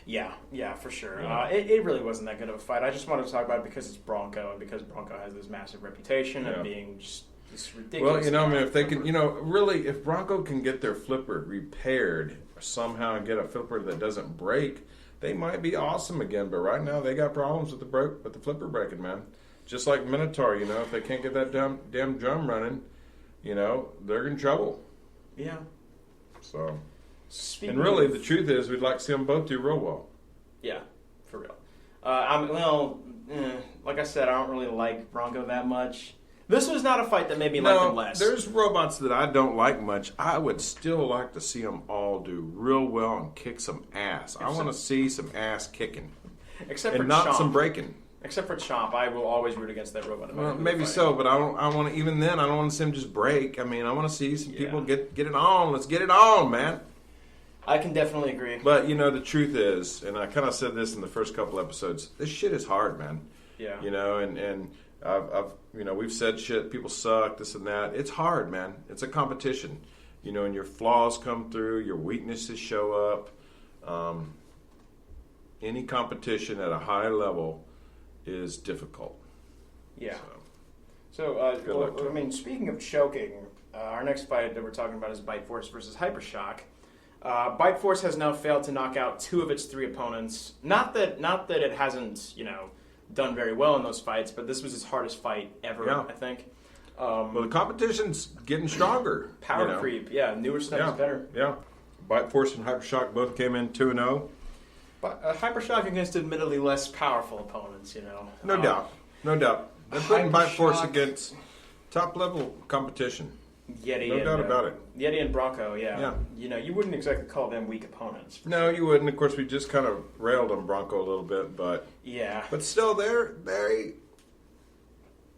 Yeah, for sure. Yeah. It really wasn't that good of a fight. I just wanted to talk about it because it's Bronco and because Bronco has this massive reputation of being just this ridiculous. Well, I mean, if they can, really, if Bronco can get their flipper repaired somehow and get a flipper that doesn't break, they might be awesome again. But right now, they got problems with the flipper breaking, man. Just like Minotaur, if they can't get that damn drum running, they're in trouble. Yeah. So. Speaking And really, of, the truth is, we'd like to see them both do real well. Yeah, for real. Like I said, I don't really like Bronco that much. This was not a fight that made me like him less. There's robots that I don't like much. I would still like to see them all do real well and kick some ass. I want to see some ass kicking. Except for and not Chomp. some breaking. Except for Chomp, I will always root against that robot. Well, maybe so, but I want to. Even then, I don't want to see them just break. I mean, I want to see some people get it on. Let's get it on, man. I can definitely agree. But the truth is, and I kind of said this in the first couple episodes, this shit is hard, man. Yeah. And I've we've said shit. People suck, this and that. It's hard, man. It's a competition. And your flaws come through, your weaknesses show up. Any competition at a high level is difficult. Yeah. Good luck to him. Speaking of choking, our next fight that we're talking about is Bite Force versus Hypershock. Bite Force has now failed to knock out 2 of its 3 opponents. Not that it hasn't, done very well in those fights, but this was his hardest fight ever, I think. Well, the competition's getting stronger. Power creep, newer stuff is better. Yeah. Bite Force and Hypershock both came in 2-0. But Hypershock against admittedly less powerful opponents, No doubt. They're putting Bite Force Hypershock- against top-level competition. Yeti No doubt about it. Yeti and Bronco, yeah. You wouldn't exactly call them weak opponents. No, you wouldn't. Of course, we just kind of railed on Bronco a little bit, but still, they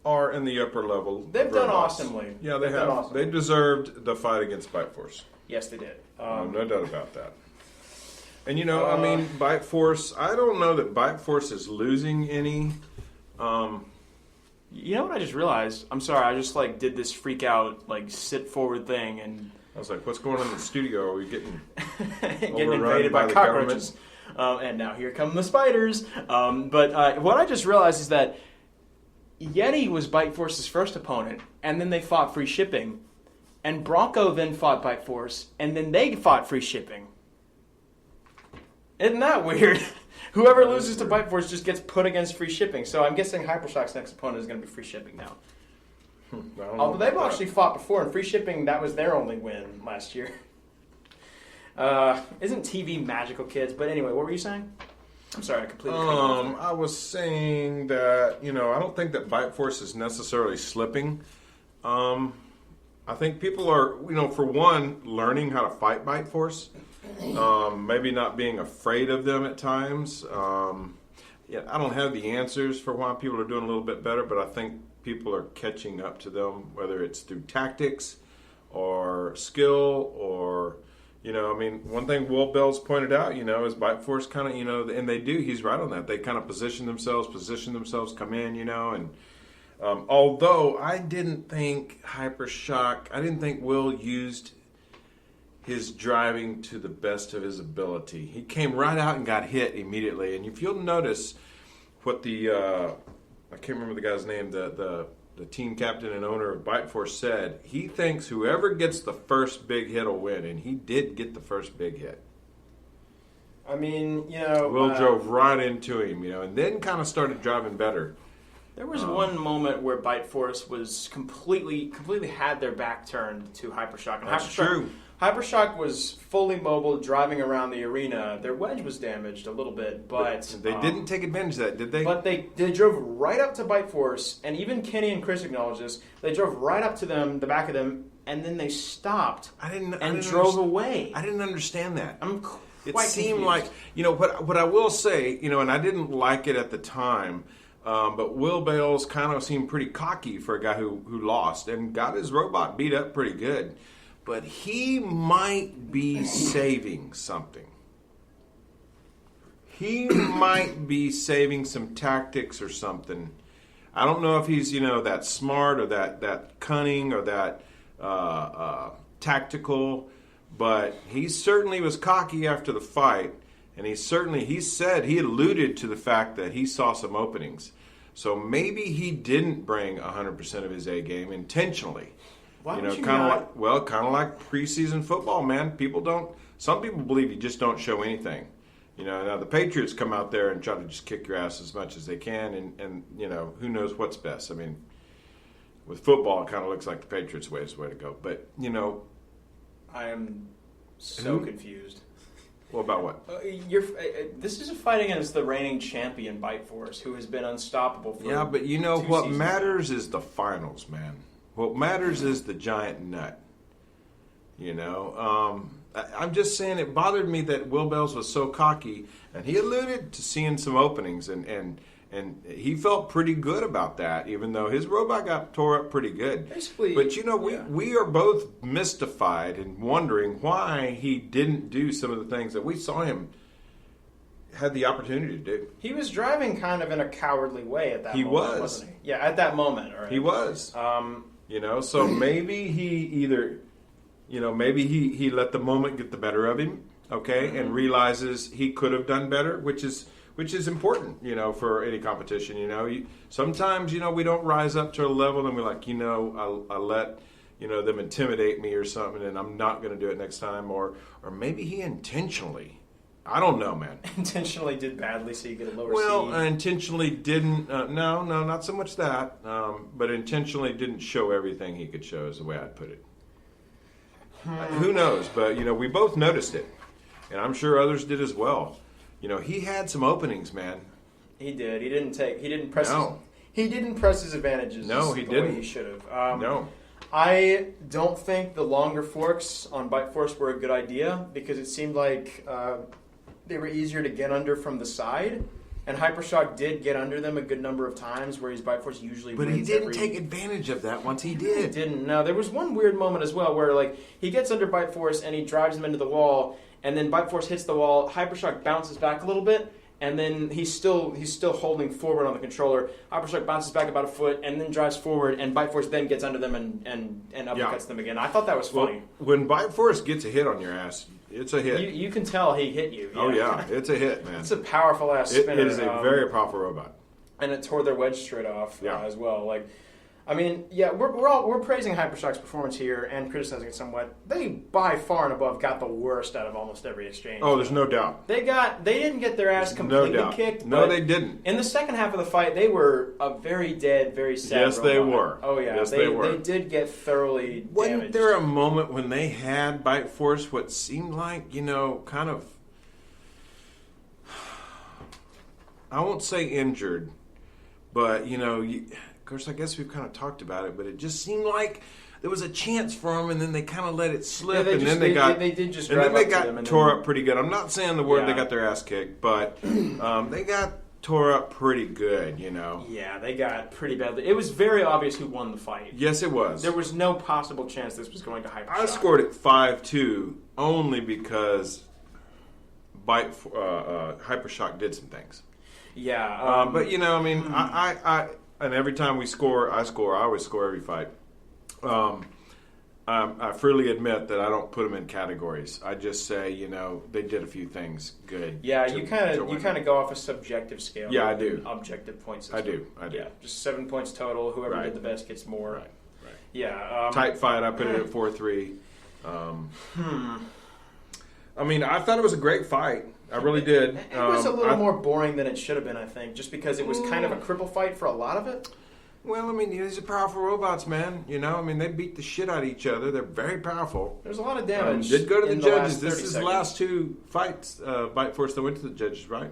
are in the upper level. They've done robots. awesomely. Yeah, they have. Awesomely. They deserved the fight against Bite Force. Yes, they did. No doubt about that. And Bite Force. I don't know that Bite Force is losing any. You know what I just realized? I'm sorry, I just did this freak out sit forward thing and I was like, "What's going on in the studio? Are we getting getting invaded by the cockroaches?" And now here come the spiders. But what I just realized is that Yeti was Bite Force's first opponent, and then they fought free shipping, and Bronco then fought Bite Force, and then they fought free shipping. Isn't that weird? Whoever loses to Bite Force just gets put against free shipping. So I'm guessing Hypershock's next opponent is going to be free shipping now. Although they've actually fought before, and free shipping, that was their only win last year. Isn't TV magical, kids? But anyway, what were you saying? I'm sorry, I completely cut you off. I was saying that, I don't think that Bite Force is necessarily slipping. I think people are, for one, learning how to fight Bite Force. Maybe not being afraid of them at times. I don't have the answers for why people are doing a little bit better, but I think people are catching up to them, whether it's through tactics or skill or, one thing Will Bell's pointed out, is Bite Force kind of, and they do, he's right on that. They kind of position themselves, come in, and although I didn't think Will used his driving to the best of his ability. He came right out and got hit immediately. And if you'll notice what I can't remember the guy's name, the team captain and owner of Bite Force said, he thinks whoever gets the first big hit will win. And he did get the first big hit. I mean, Will drove right into him, and then kind of started driving better. There was one moment where Bite Force was completely had their back turned to Hypershock. And That's true. Hypershock was fully mobile, driving around the arena. Their wedge was damaged a little bit, but they didn't take advantage of that, did they? But they drove right up to Bite Force, and even Kenny and Chris acknowledge this. They drove right up to them, the back of them, and then they stopped and drove away. I didn't understand that. It seemed like, what I will say, and I didn't like it at the time. But Will Bales kind of seemed pretty cocky for a guy who lost and got his robot beat up pretty good. But he might be saving something. He might be saving some tactics or something. I don't know if he's, that smart or that cunning or that tactical, but he certainly was cocky after the fight, and he alluded to the fact that he saw some openings. So maybe he didn't bring 100% of his A game intentionally. Why kind of like preseason football, man. Some people believe you just don't show anything. Now the Patriots come out there and try to just kick your ass as much as they can, and who knows what's best. I mean, with football, it kind of looks like the Patriots' way is the way to go. But I am so confused. Well, about what? This is a fight against the reigning champion, Bite Force, who has been unstoppable for Yeah, but what matters is the finals, man. What matters is the giant nut. I'm just saying it bothered me that Will Bells was so cocky, and he alluded to seeing some openings, and he felt pretty good about that, even though his robot got tore up pretty good. Basically, but we are both mystified and wondering why he didn't do some of the things that we saw him had the opportunity to do. He was driving kind of in a cowardly way at that moment. Wasn't he? Yeah, at that moment. Right? He was. So maybe he either... maybe he let the moment get the better of him, okay, and realizes he could have done better, which is important, for any competition. Sometimes we don't rise up to a level and we're like, I let them intimidate me or something, and I'm not going to do it next time, or maybe he intentionally. I don't know, man. Intentionally did badly so you get a lower seed. Well, intentionally didn't. No, not so much that, but intentionally didn't show everything he could show, is the way I'd put it. Who knows? But, we both noticed it. And I'm sure others did as well. He had some openings, man. He did. He didn't press his advantages. No, he didn't. The way he should have. No. I don't think the longer forks on Bite Force were a good idea, because it seemed like they were easier to get under from the side. And Hypershock did get under them a good number of times, whereas Bite Force usually wins. But he didn't take advantage of that once he did. He didn't. No, there was one weird moment as well where he gets under Bite Force and he drives him into the wall, and then Bite Force hits the wall. Hypershock bounces back a little bit, and then he's still holding forward on the controller. Hypershock bounces back about a foot and then drives forward, and Bite Force then gets under them and uppercuts them again. I thought that was funny. Well, when Bite Force gets a hit on your ass, it's a hit. You can tell he hit you. Yeah. Oh, yeah. It's a hit, man. It's a powerful ass spinner. It is a very powerful robot. And it tore their wedge straight off as well. We're praising Hypershock's performance here and criticizing it somewhat. They, by far and above, got the worst out of almost every exchange. Oh, there's no doubt. They didn't get their ass completely kicked. No, they didn't. In the second half of the fight, they were a very dead, very sad Yes, they were. Oh, yeah. Yes, they were. They did get thoroughly damaged. Wasn't there a moment when they had Bite Force what seemed like, kind of... I won't say injured, but, of course, I guess we've kind of talked about it, but it just seemed like there was a chance for them, and then they kind of let it slip, and then they got tore up pretty good. I'm not saying the word they got their ass kicked, but they got tore up pretty good, Yeah, they got pretty bad. It was very obvious who won the fight. Yes, it was. There was no possible chance this was going to Hypershock. I scored it 5-2 only because Hypershock did some things. Yeah, but I and every time we score, I always score every fight. I freely admit that I don't put them in categories. I just say, they did a few things good. Yeah, you kind of go off a subjective scale. Yeah, I do. Objective point system. I do. Yeah, just 7 points total. Whoever did the best gets more. Right. Yeah. Tight fight. I put it at 4-3. I thought it was a great fight. I really did. It was a little more boring than it should have been, I think, just because it was kind of a cripple fight for a lot of it. Well, these are powerful robots, man. They beat the shit out of each other. They're very powerful. There's a lot of damage. Did go to the judges. This is the seconds. last two fights. Bite Force that went to the judges, right?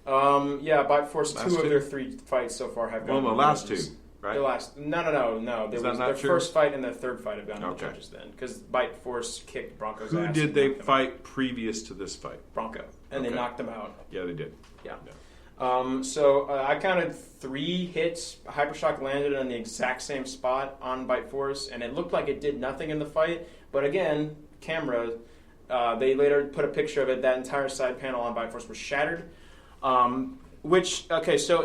Yeah, Bite Force, two of their 3 fights so far have gone to the last judges. 2. Right? The last, no. Their first fight and their third fight have gone to the judges then, because Bite Force kicked Bronco's ass. Who did they fight previous to this fight? Bronco, and they knocked him out. Yeah, they did. Yeah. I counted 3 hits. Hypershock landed on the exact same spot on Bite Force, and it looked like it did nothing in the fight. But again, camera. They later put a picture of it. That entire side panel on Bite Force was shattered. So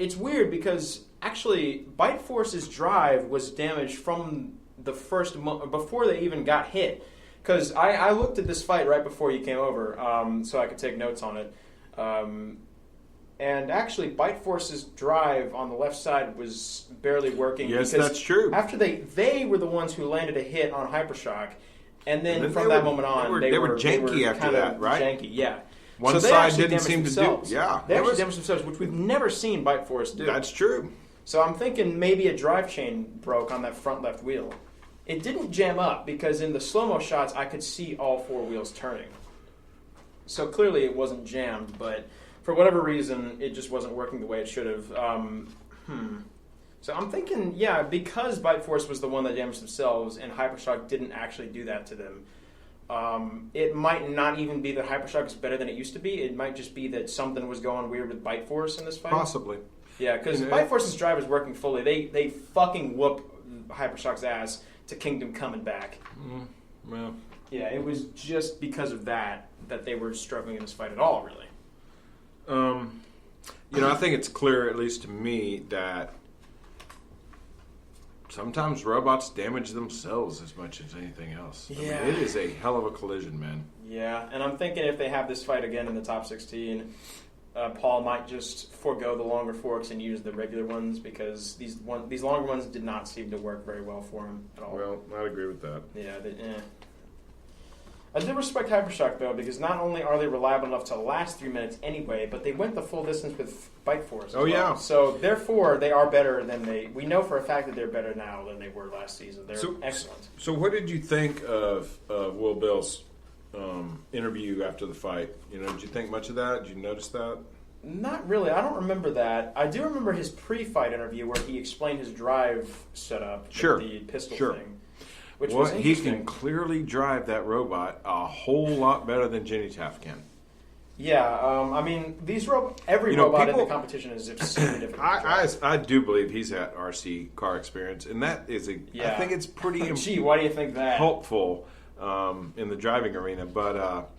it's weird because actually Bite Force's drive was damaged from the first before they even got hit. Because I looked at this fight right before you came over, so I could take notes on it. And actually, Bite Force's drive on the left side was barely working. Yes, that's true. After they were the ones who landed a hit on Hypershock, and then from that moment on, they were janky after that, right? Janky, yeah. One so side didn't seem to do. Yeah, they actually damaged themselves, which we've never seen Bite Force do. That's true. So I'm thinking maybe a drive chain broke on that front left wheel. It didn't jam up because in the slow-mo shots, I could see all four wheels turning. So clearly it wasn't jammed, but for whatever reason, it just wasn't working the way it should have. So I'm thinking, yeah, because Bite Force was the one that damaged themselves and Hypershock didn't actually do that to them, it might not even be that Hypershock is better than it used to be. It might just be that something was going weird with Bite Force in this fight. Possibly. Yeah, because Bite Force's drive is working fully. They fucking whoop Hypershock's ass to Kingdom Come and back. Well, yeah, it was just because of that they were struggling in this fight at all, really. I think it's clear, at least to me, that sometimes robots damage themselves as much as anything else. Yeah. I mean, it is a hell of a collision, man. Yeah, and I'm thinking if they have this fight again in the top 16, Paul might just forego the longer forks and use the regular ones because these longer ones did not seem to work very well for him at all. Well, I'd agree with that. Yeah, I do respect Hypershock, though, because not only are they reliable enough to last 3 minutes anyway, but they went the full distance with Bite Force as well. Yeah. So, therefore, they are better than we know for a fact that they're better now than they were last season. They're excellent. So what did you think of Will Bill's interview after the fight? Did you think much of that? Did you notice that? Not really. I don't remember that. I do remember his pre-fight interview where he explained his drive setup with the pistol thing. Which was he can clearly drive that robot a whole lot better than Jenny Taft can. Yeah, I mean, every robot in the competition is extremely different. I do believe he's had RC car experience, and that is I think it's pretty Gee, why do you think that? helpful in the driving arena. But,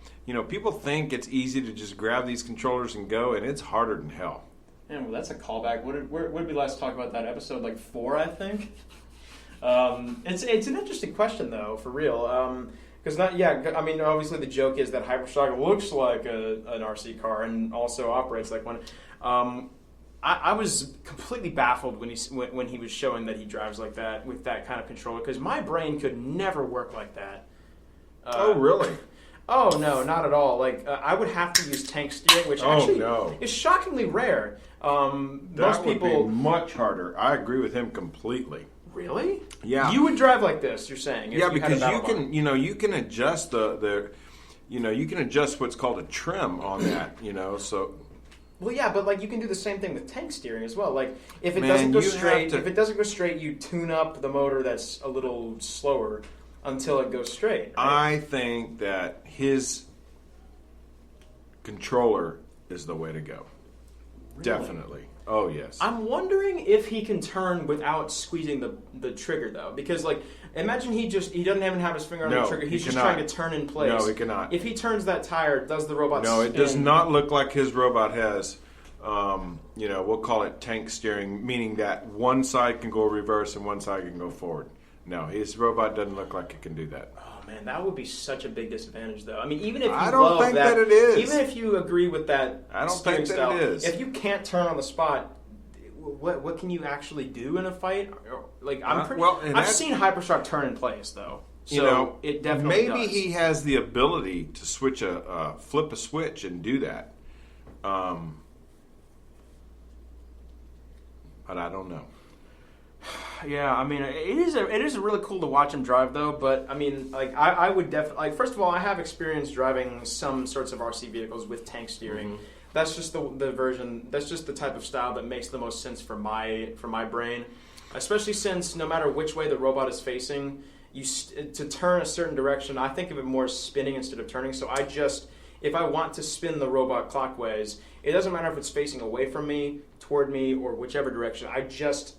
people think it's easy to just grab these controllers and go, and it's harder than hell. Man, well, that's a callback. What did we last talk about that episode? 4, I think? It's an interesting question, though, for real. Because obviously the joke is that Hypershock looks like an RC car and also operates like one. I was completely baffled when he was showing that he drives like that with that kind of controller, because my brain could never work like that. Oh, really? Oh, no, not at all. I would have to use tank steering, which is shockingly rare. Most people would be much harder. I agree with him completely. Really? Yeah. You would drive like this, you're saying? Yeah, because you can adjust you can adjust what's called a trim on that, so. Well, yeah, but you can do the same thing with tank steering as well. If it doesn't go straight, you tune up the motor that's a little slower until it goes straight. Right? I think that his controller is the way to go. Really? Definitely. Oh, yes. I'm wondering if he can turn without squeezing the trigger, though. Because, imagine he doesn't even have his finger on the trigger. He's just trying to turn in place. No, he cannot. If he turns that tire, does the robot spin? No, it does not look like his robot has, we'll call it tank steering, meaning that one side can go reverse and one side can go forward. No, his robot doesn't look like it can do that. Oh, man, that would be such a big disadvantage, though. I mean, even if you I don't think that it is. Even if you agree with that I don't think that it is. If you can't turn on the spot, what can you actually do in a fight? I've seen Hypershock turn in place, though. So it definitely maybe does. he has the ability to flip a switch and do that. But I don't know. Yeah, I mean, it is really cool to watch him drive, though. But I mean, I would definitely first of all, I have experience driving some sorts of RC vehicles with tank steering. Mm-hmm. That's just the version. That's just the type of style that makes the most sense for my brain, especially since no matter which way the robot is facing, to turn a certain direction, I think of it more as spinning instead of turning. So if I want to spin the robot clockwise, it doesn't matter if it's facing away from me, toward me, or whichever direction. I just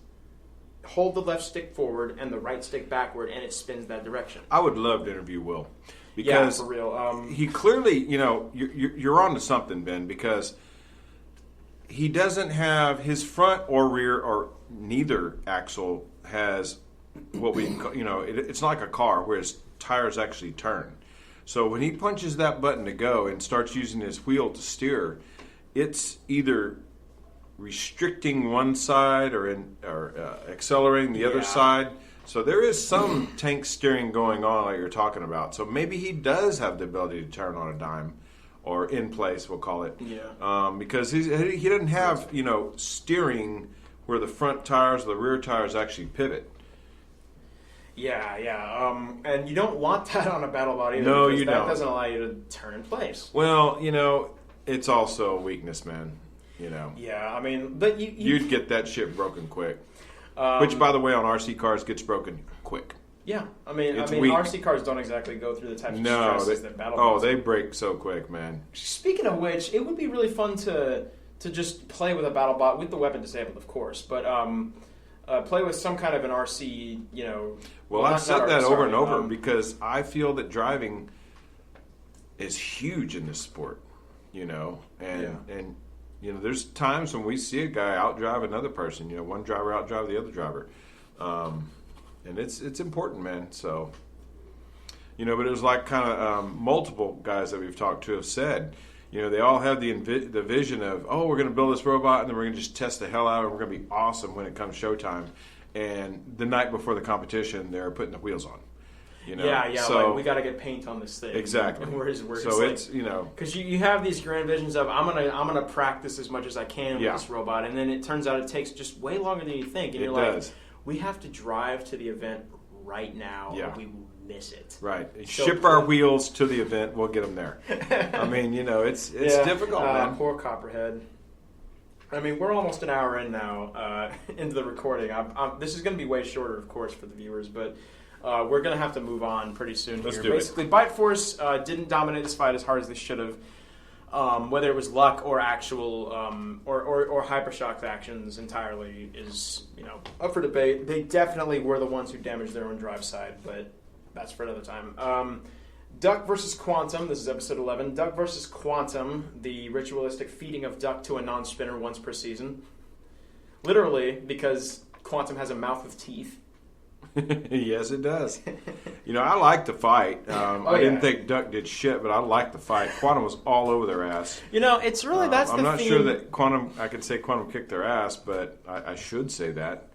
hold the left stick forward and the right stick backward, and it spins that direction. I would love to interview Will. Because for real. He clearly, you're on to something, Ben, because he doesn't have his front or rear or neither axle has what we call, it's not like a car where his tires actually turn. So when he punches that button to go and starts using his wheel to steer, it's either restricting one side or accelerating the other side. So there is some tank steering going on like you're talking about. So maybe he does have the ability to turn on a dime or in place, we'll call it. Yeah. Because he doesn't have, steering where the front tires, the rear tires actually pivot. Yeah. And you don't want that on a BattleBot either. No, because you that don't. doesn't allow you to turn in place. Well, it's also a weakness, man. Yeah, I mean, but you'd get that shit broken quick. Which, by the way, on RC cars gets broken quick. Yeah, I mean, weak. RC cars don't exactly go through the types of stresses that BattleBots. They break so quick, man. Speaking of which, it would be really fun to just play with a BattleBot with the weapon disabled, of course, but play with some kind of an RC. Well, I've said that over and over because I feel that driving is huge in this sport. And there's times when we see a guy outdrive another person. One driver outdrive the other driver. And it's important, man. So, but it was like kind of multiple guys that we've talked to have said, they all have the vision of, we're going to build this robot and then we're going to just test the hell out of it. We're going to be awesome when it comes showtime. And the night before the competition, they're putting the wheels on. Yeah. So, like, we got to get paint on this thing. Exactly. So it's because you have these grand visions of I'm gonna practice as much as I can with this robot, and then it turns out it takes just way longer than you think, and you're like, we have to drive to the event right now, or we will miss it. Right. So ship our wheels to the event. We'll get them there. I mean, it's difficult, man. Poor Copperhead. I mean, we're almost an hour in now into the recording. This is going to be way shorter, of course, for the viewers, but we're going to have to move on pretty soon here. Let's do Basically, Bite Force didn't dominate this fight as hard as they should have. Whether it was luck or actual or Hypershock's actions entirely is up for debate. They definitely were the ones who damaged their own drive side, but that's for another time. Duck versus Quantum. This is episode 11. Duck versus Quantum, the ritualistic feeding of Duck to a non-spinner once per season. Literally, because Quantum has a mouth with teeth. Yes, it does. I like the fight. I didn't think Duck did shit, but I liked the fight. Quantum was all over their ass. It's really that's the theme. I'm not sure that I could say Quantum kicked their ass, but I should say that.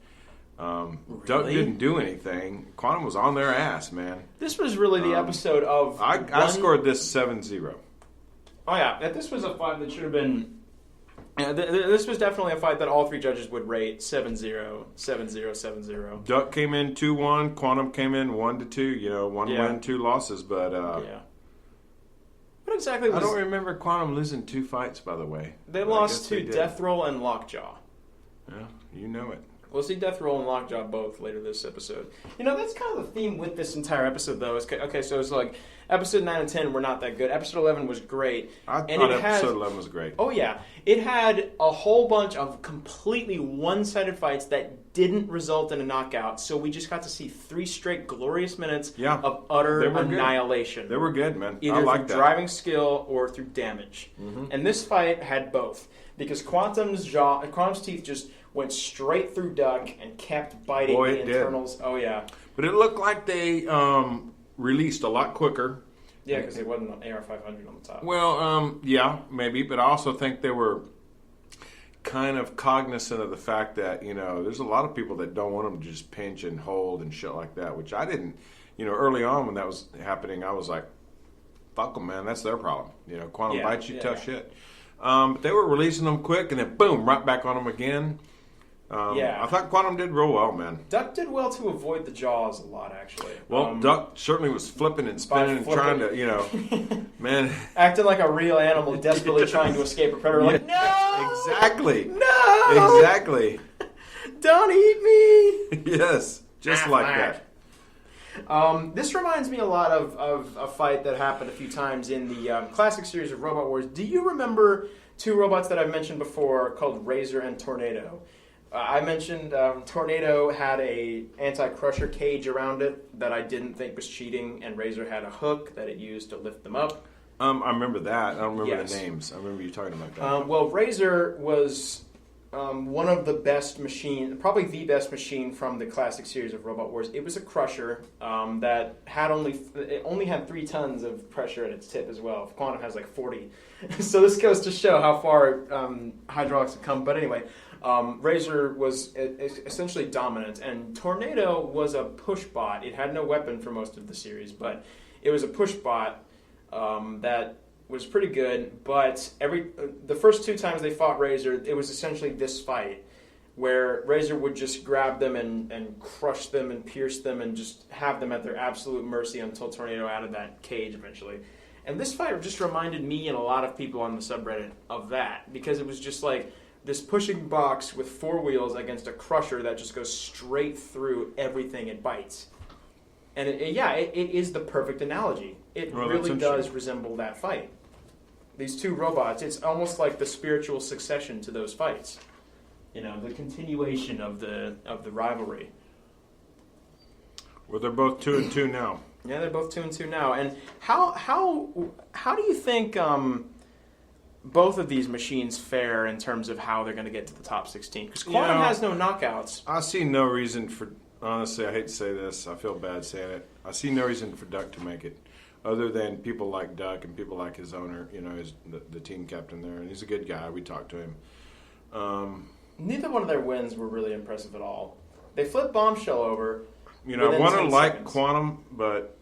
Really? Duck didn't do anything. Quantum was on their ass, man. This was really the episode of... I scored this 7-0. Oh, yeah. This was a fight that should have been... this was definitely a fight that all three judges would rate 7-0, 7-0, 7-0. Duck came in 2-1. Quantum came in 1-2. One win, 2 losses. But what exactly was... I don't remember Quantum losing 2 fights, by the way. They lost to Death Roll and Lockjaw. Yeah, you know it. We'll see Death Roll and Lockjaw both later this episode. That's kind of the theme with this entire episode, though. Okay, so it's like episode 9 and 10 were not that good. Episode 11 was great. I thought episode 11 was great. Oh, yeah. It had a whole bunch of completely one-sided fights that didn't result in a knockout, so we just got to see 3 straight glorious minutes of utter annihilation. Good. They were good, man. Either through driving skill or through damage. Mm-hmm. And this fight had both, because Quantum's teeth just went straight through Duck and kept biting the internals. Did. Oh, yeah. But it looked like they released a lot quicker. Yeah, because it wasn't an AR-500 on the top. Well, yeah, maybe. But I also think they were kind of cognizant of the fact that, there's a lot of people that don't want them to just pinch and hold and shit like that, which I didn't. Early on when that was happening, I was like, fuck them, man. That's their problem. Quantum bites you, tough shit. But they were releasing them quick and then, boom, right back on them again. I thought Quantum did real well, man. Duck did well to avoid the jaws a lot, actually. Well, Duck certainly was flipping and spinning and trying to, man. Acting like a real animal, desperately trying to escape a predator. Like, no! Exactly. No! Exactly. Don't eat me! Yes, just like that. This reminds me a lot of a fight that happened a few times in the classic series of Robot Wars. Do you remember 2 robots that I've mentioned before called Razor and Tornado? I mentioned Tornado had a anti-crusher cage around it that I didn't think was cheating, and Razor had a hook that it used to lift them up. I remember that. I don't remember Yes. the names. I remember you talking about that. Well, Razor was one of the best machine, probably the best machine from the classic series of Robot Wars. It was a crusher that had only had 3 tons of pressure at its tip as well. Quantum has like 40. So this goes to show how far hydraulics have come. But anyway, Razor was essentially dominant, and Tornado was a push bot. It had no weapon for most of the series, but it was a push bot that was pretty good. But the first 2 times they fought Razor, it was essentially this fight where Razor would just grab them and crush them and pierce them and just have them at their absolute mercy until Tornado out of that cage eventually. And this fight just reminded me and a lot of people on the subreddit of that, because it was just like this pushing box with 4 wheels against a crusher that just goes straight through everything it bites. And it is the perfect analogy. It really does resemble that fight. These 2 robots, it's almost like the spiritual succession to those fights. You know, the continuation of the rivalry. Well, they're both 2-2 now. Yeah, they're both 2-2 now. And how do you think both of these machines fare in terms of how they're going to get to the top 16? Because Quantum has no knockouts. I see no reason for, honestly, I hate to say this, I feel bad saying it. I see no reason for Duck to make it, other than people like Duck and people like his owner, you know, the team captain there. And he's a good guy. We talked to him. Neither one of their wins were really impressive at all. They flipped Bombshell over. You know, I want to like Quantum, but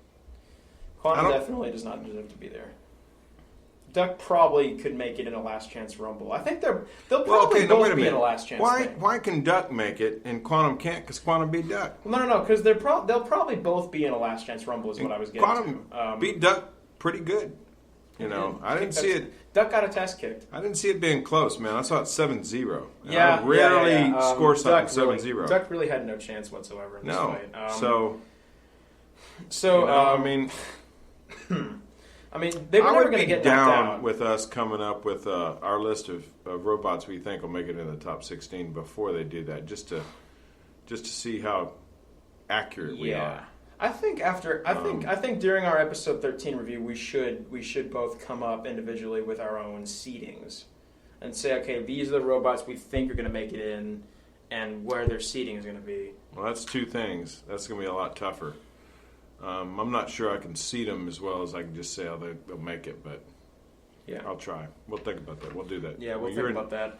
Quantum definitely does not deserve to be there. Duck probably could make it in a last chance rumble. I think they'll probably both be in a last chance. Why can Duck make it and Quantum can't? Because Quantum beat Duck. No, because they'll probably both be in a last chance rumble. Is what I was getting Quantum to. Beat Duck pretty good. You know, I didn't see it. Duck got a test kicked. I didn't see it being close, man. I saw it 7-0. I rarely score something 7-0. Duck really had no chance whatsoever in this fight. I mean, they were never going to get knocked down out. with us coming up with our list of robots we think will make it in the top 16 before they do that, just to see how accurate we are. I think during our episode 13 review, we should both come up individually with our own seedings and say, okay, these are the robots we think are going to make it in, and where their seeding is going to be. Well, that's 2 things. That's going to be a lot tougher. I'm not sure I can seed them as well as I can just say they'll make it, but yeah, I'll try. We'll think about that. We'll do that. Yeah, we'll think about that.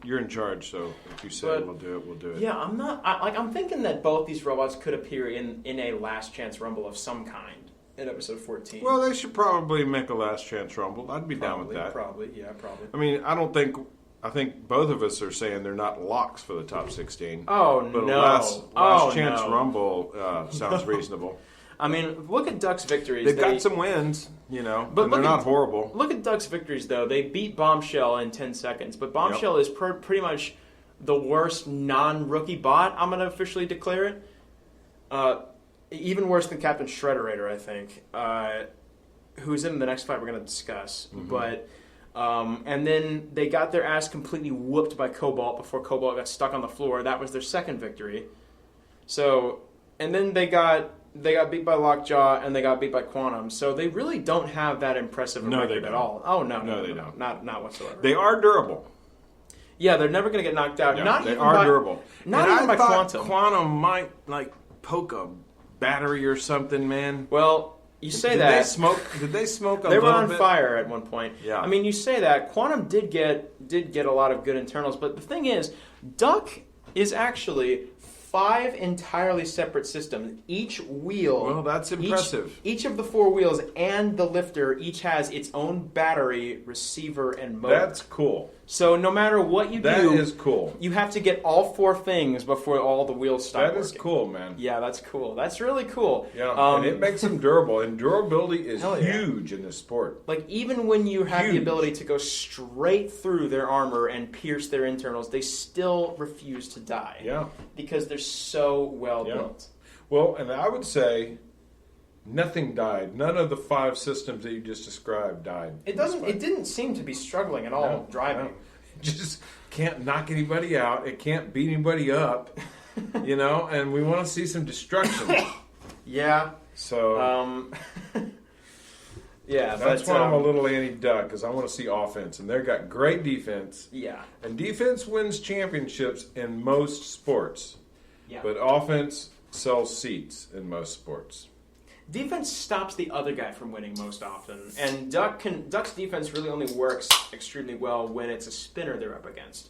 You're in charge, so if you say we'll do it, we'll do it. Yeah, I'm not. I'm thinking that both these robots could appear in a last chance rumble of some kind in episode 14. Well, they should probably make a last chance rumble. I'd be down with that. Probably. I mean, I think both of us are saying they're not locks for the top 16. Oh, but no. Last chance rumble sounds reasonable. I mean, look at Duck's victories. They've got some wins, you know, but they're not horrible. Look at Duck's victories, though. They beat Bombshell in 10 seconds, but Bombshell is pretty much the worst non-rookie bot. I'm going to officially declare it. Even worse than Captain Shredderator, I think, who's in the next fight we're going to discuss. Mm-hmm. But and then they got their ass completely whooped by Cobalt before Cobalt got stuck on the floor. That was their second victory. So, and then they got beat by Lockjaw, and they got beat by Quantum. So they really don't have that impressive record at all. Oh, no, they don't. Not whatsoever. They are durable. Yeah, they're never going to get knocked out. Yeah, they are durable. Not even by Quantum. Quantum might, poke a battery or something, man. Well, you say that. Did they smoke a little bit? They were on fire at one point. Yeah. I mean, you say that. Quantum did get a lot of good internals, but the thing is, Duck is actually 5 entirely separate systems. Each wheel... Well, that's impressive. Each of the 4 wheels and the lifter each has its own battery, receiver, and motor. That's cool. So no matter what you do... That is cool. You have to get all 4 things before all the wheels stop working. That is cool, man. Yeah, that's cool. That's really cool. Yeah, and it makes them durable. And durability is huge in this sport. Like, even when you have the ability to go straight through their armor and pierce their internals, they still refuse to die. Yeah. Because they're so well built. Well, and I would say nothing died. None of the 5 systems that you just described died. It didn't seem to be struggling at all driving. No. It just can't knock anybody out. It can't beat anybody up. You know, and we want to see some destruction. Yeah. So Yeah, That's but, why I'm a little anti-Duck, because I want to see offense. And they've got great defense. Yeah. And defense wins championships in most sports. Yeah. But offense sells seats in most sports. Defense stops the other guy from winning most often, and Duck's defense really only works extremely well when it's a spinner they're up against.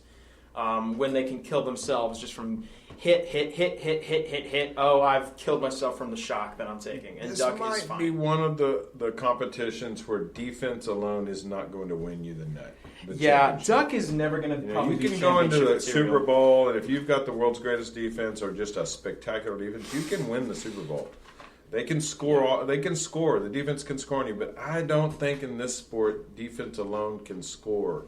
When they can kill themselves just from hit. Oh, I've killed myself from the shock that I'm taking, and This Duck might is fine. be one of the competitions where defense alone is not going to win you the night. Duck is never going to. You can go into the Super Bowl, and if you've got the world's greatest defense or just a spectacular defense, you can win the Super Bowl. They can score. They can score. The defense can score on you, but I don't think in this sport defense alone can score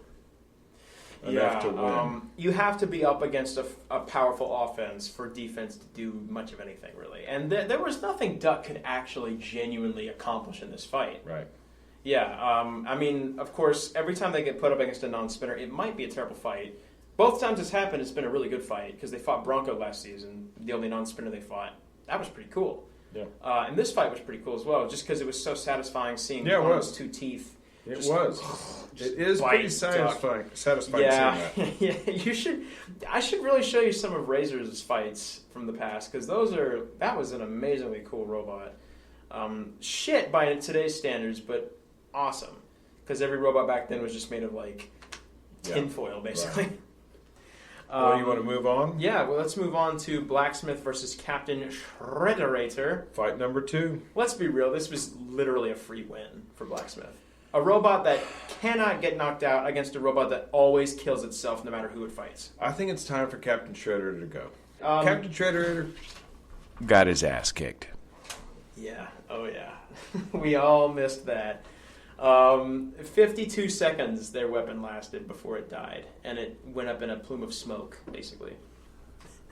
enough to win. You have to be up against a powerful offense for defense to do much of anything, really. And there was nothing Duck could actually genuinely accomplish in this fight. Right. Yeah. I mean, of course, every time they get put up against a non-spinner, it might be a terrible fight. Both times it's happened, it's been a really good fight because they fought Bronco last season, the only non-spinner they fought. That was pretty cool. Yeah. And this fight was pretty cool as well, just because it was so satisfying seeing Arnold's two teeth. It was. It is pretty satisfying seeing that. Yeah. I should really show you some of Razor's fights from the past because that was an amazingly cool robot. Shit by today's standards, but awesome because every robot back then was just made of like tinfoil, basically. Right. Well, you want to move on? Yeah, well, let's move on to Blacksmith versus Captain Shredderator. Fight number 2. Let's be real, this was literally a free win for Blacksmith. A robot that cannot get knocked out against a robot that always kills itself no matter who it fights. I think it's time for Captain Shredder to go. Captain Shredder got his ass kicked. Yeah, oh yeah. We all missed that. 52 seconds their weapon lasted before it died, and it went up in a plume of smoke, basically.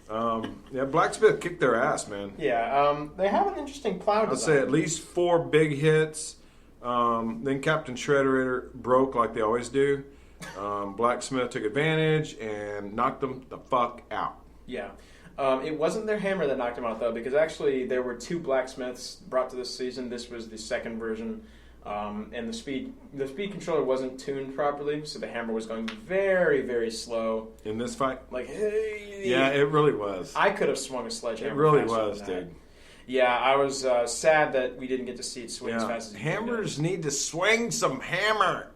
Blacksmith kicked their ass, man. Yeah, they have an interesting plow design. I'd say at least 4 big hits. Then Captain Shredderator broke like they always do. Blacksmith took advantage and knocked them the fuck out. Yeah. It wasn't their hammer that knocked them out, though, because actually there were 2 Blacksmiths brought to this season. This was the second version. And the speed controller wasn't tuned properly, so the hammer was going very, very slow. In this fight? Like, hey. Yeah, it really was. I could have swung a sledgehammer. It really faster was, than that. dude. Yeah, I was sad that we didn't get to see it swing as fast as it hammers need to swing some hammer.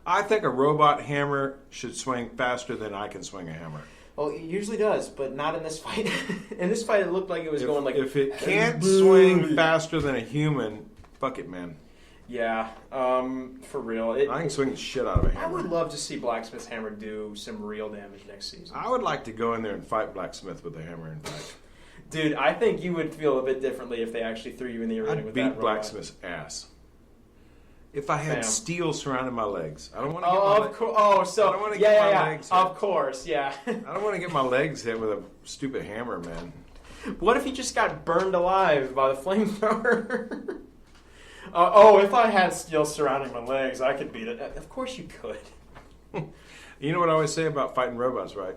I think a robot hammer should swing faster than I can swing a hammer. Well, it usually does, but not in this fight. In this fight, it looked like it was going like... If it can't swing faster than a human, fuck it, man. Yeah, for real. I can swing the shit out of a hammer. I would love to see Blacksmith's hammer do some real damage next season. I would like to go in there and fight Blacksmith with a hammer and fight. Dude, I think you would feel a bit differently if they actually threw you in the arena with that robot. I'd beat Blacksmith's ass. If I had steel surrounding my legs. I don't want to get I don't want to get my legs hit. Of course, yeah. I don't want to get my legs hit with a stupid hammer, man. What if he just got burned alive by the flamethrower? If I had steel surrounding my legs, I could beat it. Of course you could. You know what I always say about fighting robots, right?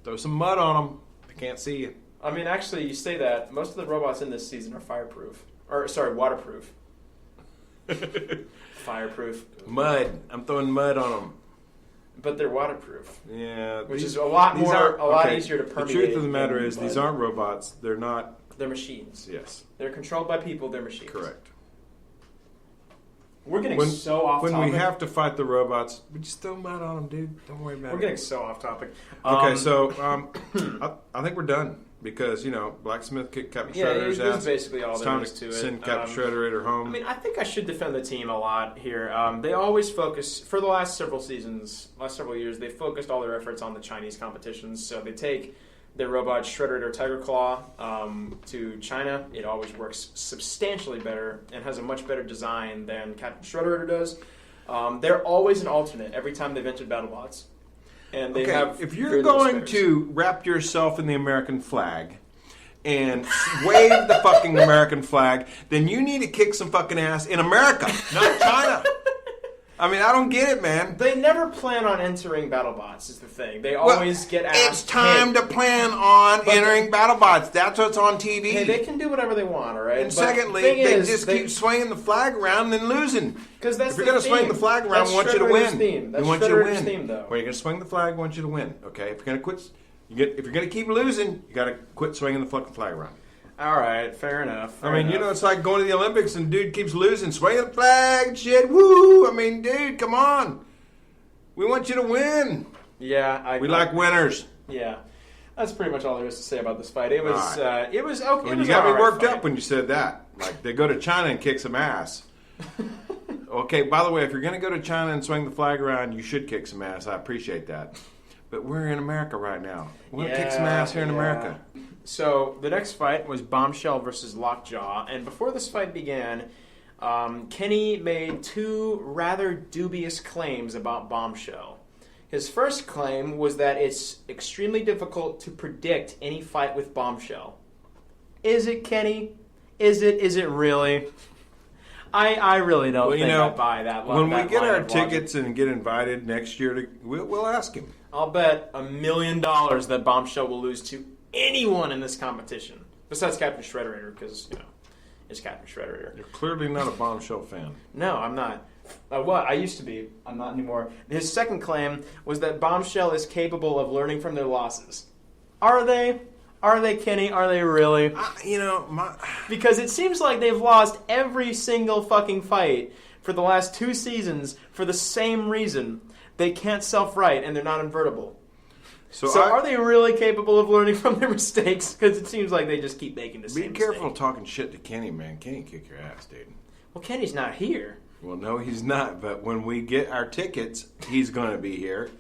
Throw some mud on them. They can't see you. I mean, actually, you say that. Most of the robots in this season are waterproof. Fireproof. Mud. I'm throwing mud on them. But they're waterproof. Yeah. Which is a lot easier to permeate. The truth of the matter is, these aren't robots. They're not. They're machines. Yes. They're controlled by people. They're machines. Correct. We're getting so off topic. When we have to fight the robots, we just throw mud on them, dude. Don't worry about it. We're getting so off topic. Okay, so I think we're done. Because, Blacksmith kicked Captain Shredder's ass. That's basically all there is to it. It's time to send Captain Shredderator home. I mean, I think I should defend the team a lot here. They always focus, for the last several years, they focused all their efforts on the Chinese competitions. So they take their robot Shredderator Tiger Claw to China. It always works substantially better and has a much better design than Captain Shredderator does. They're always an alternate every time they've entered Battlebots. And they have if you're going to wrap yourself in the American flag and wave the fucking American flag, then you need to kick some fucking ass in America, not China. I mean, I don't get it, man. They never plan on entering Battlebots, is the thing. They always get asked. It's time to plan on entering Battlebots. That's what's on TV. Hey, they can do whatever they want, all right? And secondly, they just keep swinging the flag around and losing. Because that's if you're going to swing the flag around, we want you to win. We want you to win. Theme, though. Well, you're going to swing the flag, we want you to win. Okay? If you're going to quit, if you're going to keep losing, you got to quit swinging the fucking flag around. All right, fair enough. I mean, you know, it's like going to the Olympics and dude keeps losing, swinging the flag and shit. Woo! I mean, dude, come on. We want you to win. Yeah, we like winners. Yeah, that's pretty much all there is to say about this fight. It was, it was okay. Well, you got me worked up when you said that. Like they go to China and kick some ass. Okay. By the way, if you're going to go to China and swing the flag around, you should kick some ass. I appreciate that. But we're in America right now. We're going to kick some ass here in America. So the next fight was Bombshell versus Lockjaw, and before this fight began, Kenny made two rather dubious claims about Bombshell. His first claim was that it's extremely difficult to predict any fight with Bombshell. Is it, Kenny? Is it really? I really don't think I buy that. When we get our tickets and get invited next year, we'll ask him. I'll bet $1 million that Bombshell will lose to anyone in this competition, besides Captain Shredderator, because, it's Captain Shredderator. You're clearly not a Bombshell fan. No, I'm not. I used to be. I'm not anymore. His second claim was that Bombshell is capable of learning from their losses. Are they? Are they, Kenny? Are they really? Because it seems like they've lost every single fucking fight for the last 2 seasons for the same reason. They can't self-right, and they're not invertible. So are they really capable of learning from their mistakes? Because it seems like they just keep making the same Be careful mistake. talking shit to Kenny, man. Kenny kick your ass, dude. Well, Kenny's not here. Well, no, he's not. But when we get our tickets, he's going to be here.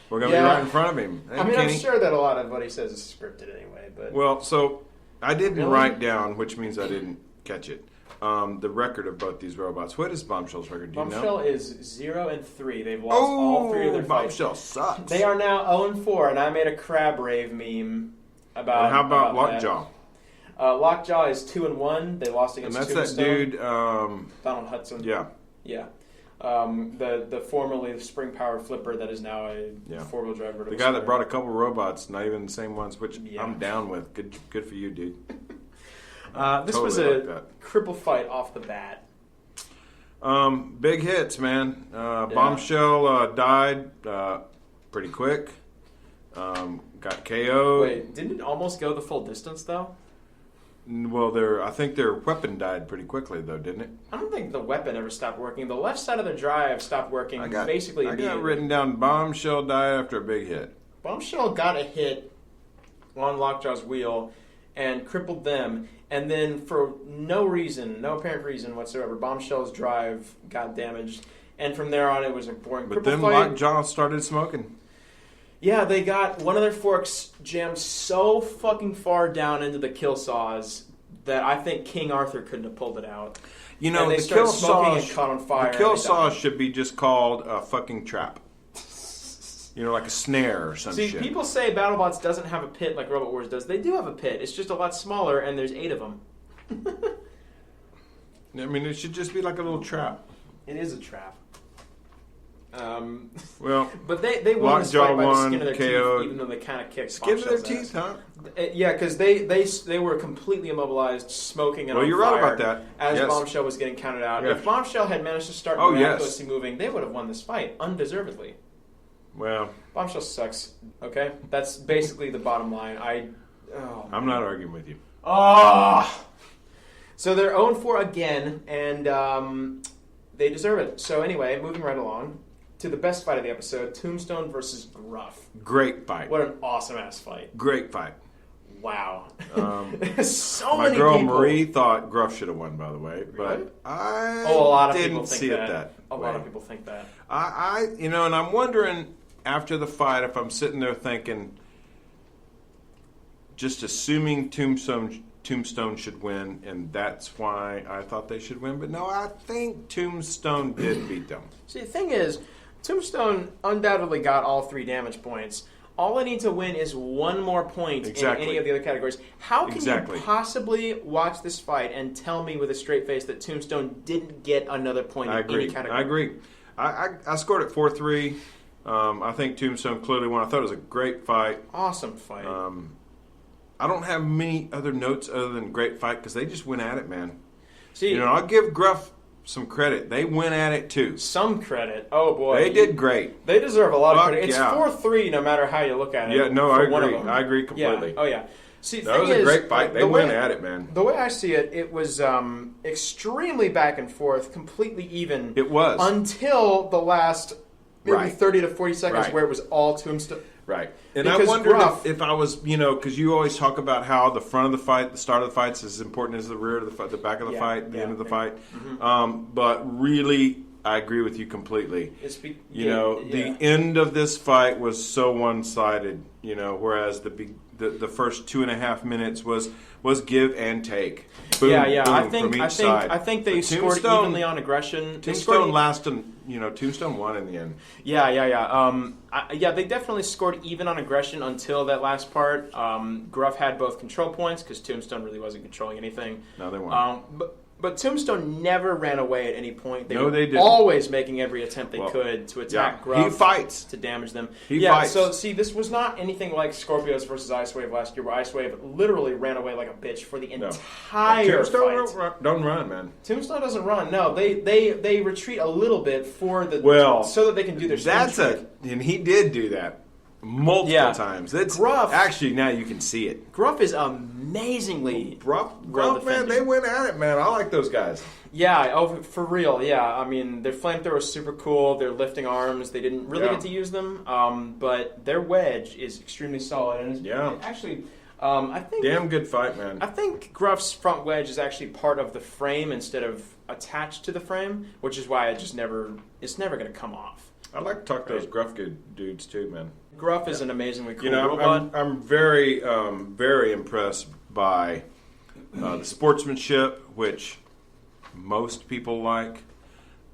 We're going to be right in front of him. Hey, Kenny. I'm sure that a lot of what he says is scripted anyway. But well, so I didn't write down, which means I didn't catch it, the record of both these robots. What is Bombshell's record? Do you know? Bombshell is 0-3. They've lost all 3 of their fights. Bombshell sucks. They are now 0-4, and I made a crab rave meme about. And how about Lockjaw? Lockjaw is 2-1. They lost against Tombstone. And that's that dude. Donald Hudson. Yeah. Yeah. The formerly spring powered flipper that is now a 4-wheel drive vertical. The guy that brought a couple robots, not even the same ones, which I'm down with. Good for you, dude. This was a cripple fight off the bat. Big hits, man. Bombshell died pretty quick. Got KO'd. Wait, didn't it almost go the full distance, though? Well, I think their weapon died pretty quickly, though, didn't it? I don't think the weapon ever stopped working. The left side of the drive stopped working basically immediately. I got written down, Bombshell died after a big hit. Bombshell got a hit on Lockjaw's wheel and crippled them. And then for no apparent reason whatsoever, Bombshell's drive got damaged. And from there on, it was a boring cripple fight. But then Lockjaw started smoking. Yeah, they got one of their forks jammed so fucking far down into the kill saws that I think King Arthur couldn't have pulled it out. The kill saws caught on fire. The kill saws should be just called a fucking trap. Like a snare or some shit. See, people say BattleBots doesn't have a pit like Robot Wars does. They do have a pit. It's just a lot smaller, and there's 8 of them. I mean, it should just be like a little trap. It is a trap. Well, but they won this fight by the skin of their teeth, even though they kind of kicked skin of their teeth, huh? Yeah, because they were completely immobilized, smoking and on you're fire right about that. As Bombshell was getting counted out. Yes. If Bombshell had managed to start miraculously moving, they would have won this fight undeservedly. Well, Bombshell sucks. Okay, that's basically the bottom line. I'm not arguing with you. So they're 0-4 again, and they deserve it. So anyway, moving right along to the best fight of the episode: Tombstone versus Gruff. Great fight. What an awesome ass fight. Great fight. Wow. So my girl Marie thought Gruff should have won, by the way, but I a lot of didn't people think see that. it that A way. lot of people think that. And I'm wondering after the fight if I'm sitting there thinking, just assuming Tombstone should win, and that's why I thought they should win. But no, I think Tombstone did beat them. See, the thing is, Tombstone undoubtedly got all 3 damage points. All I need to win is 1 more point in any of the other categories. How can you possibly watch this fight and tell me with a straight face that Tombstone didn't get another point in any category? I agree. I scored it 4-3. I think Tombstone clearly won. I thought it was a great fight. Awesome fight. I don't have many other notes other than great fight because they just went at it, man. See, I'll give Gruff some credit. They went at it too. Some credit. Oh boy, they did great. They deserve a lot of credit. It's yeah. 4-3, no matter how you look at it. Yeah, no, I one of agree. them. I agree completely. Yeah. Oh yeah. See, that was a great fight. They went at it, man. The way I see it, it was extremely back and forth, completely even. It was until the last maybe 30 to 40 seconds, Right. where it was all Tombstone. Right. And Because I wondered Gruff- if I was, because you always talk about how the front of the fight, the start of the fight is as important as the rear of the fight, the back of the fight, the end of the fight. But really, I agree with you completely. The end of this fight was so one-sided, whereas the first 2.5 minutes was give and take. Boom, Yeah. boom, I think they scored evenly on aggression. Tombstone Tombstone won in the end. Yeah. They definitely scored even on aggression until that last part. Gruff had both control points because Tombstone really wasn't controlling anything. No, they weren't. But Tombstone never ran away at any point. They were didn't. always making every attempt they could to attack Gruff. He fights. To damage them. He fights. So, see, this was not anything like Scorpios versus Ice Wave last year, where Ice Wave literally ran away like a bitch for the entire Tombstone fight. don't run, man. Tombstone doesn't run. No, they retreat a little bit so that they can do their spin trick. And he did do that multiple times. That's Gruff. Actually, now you can see it. Gruff is amazingly Gruff, defended. man, they went at it, man. I like those guys. Yeah, for real, yeah. I mean, their flamethrower is super cool. Their lifting arms, they didn't really get to use them, but their wedge is extremely solid. And actually, I think... Damn good fight, man. I think Gruff's front wedge is actually part of the frame instead of attached to the frame, which is why it's never going to come off. I like to talk to those Gruff good dudes, too, man. Gruff is an amazingly cool robot. I'm very, very impressed by the sportsmanship, which most people like.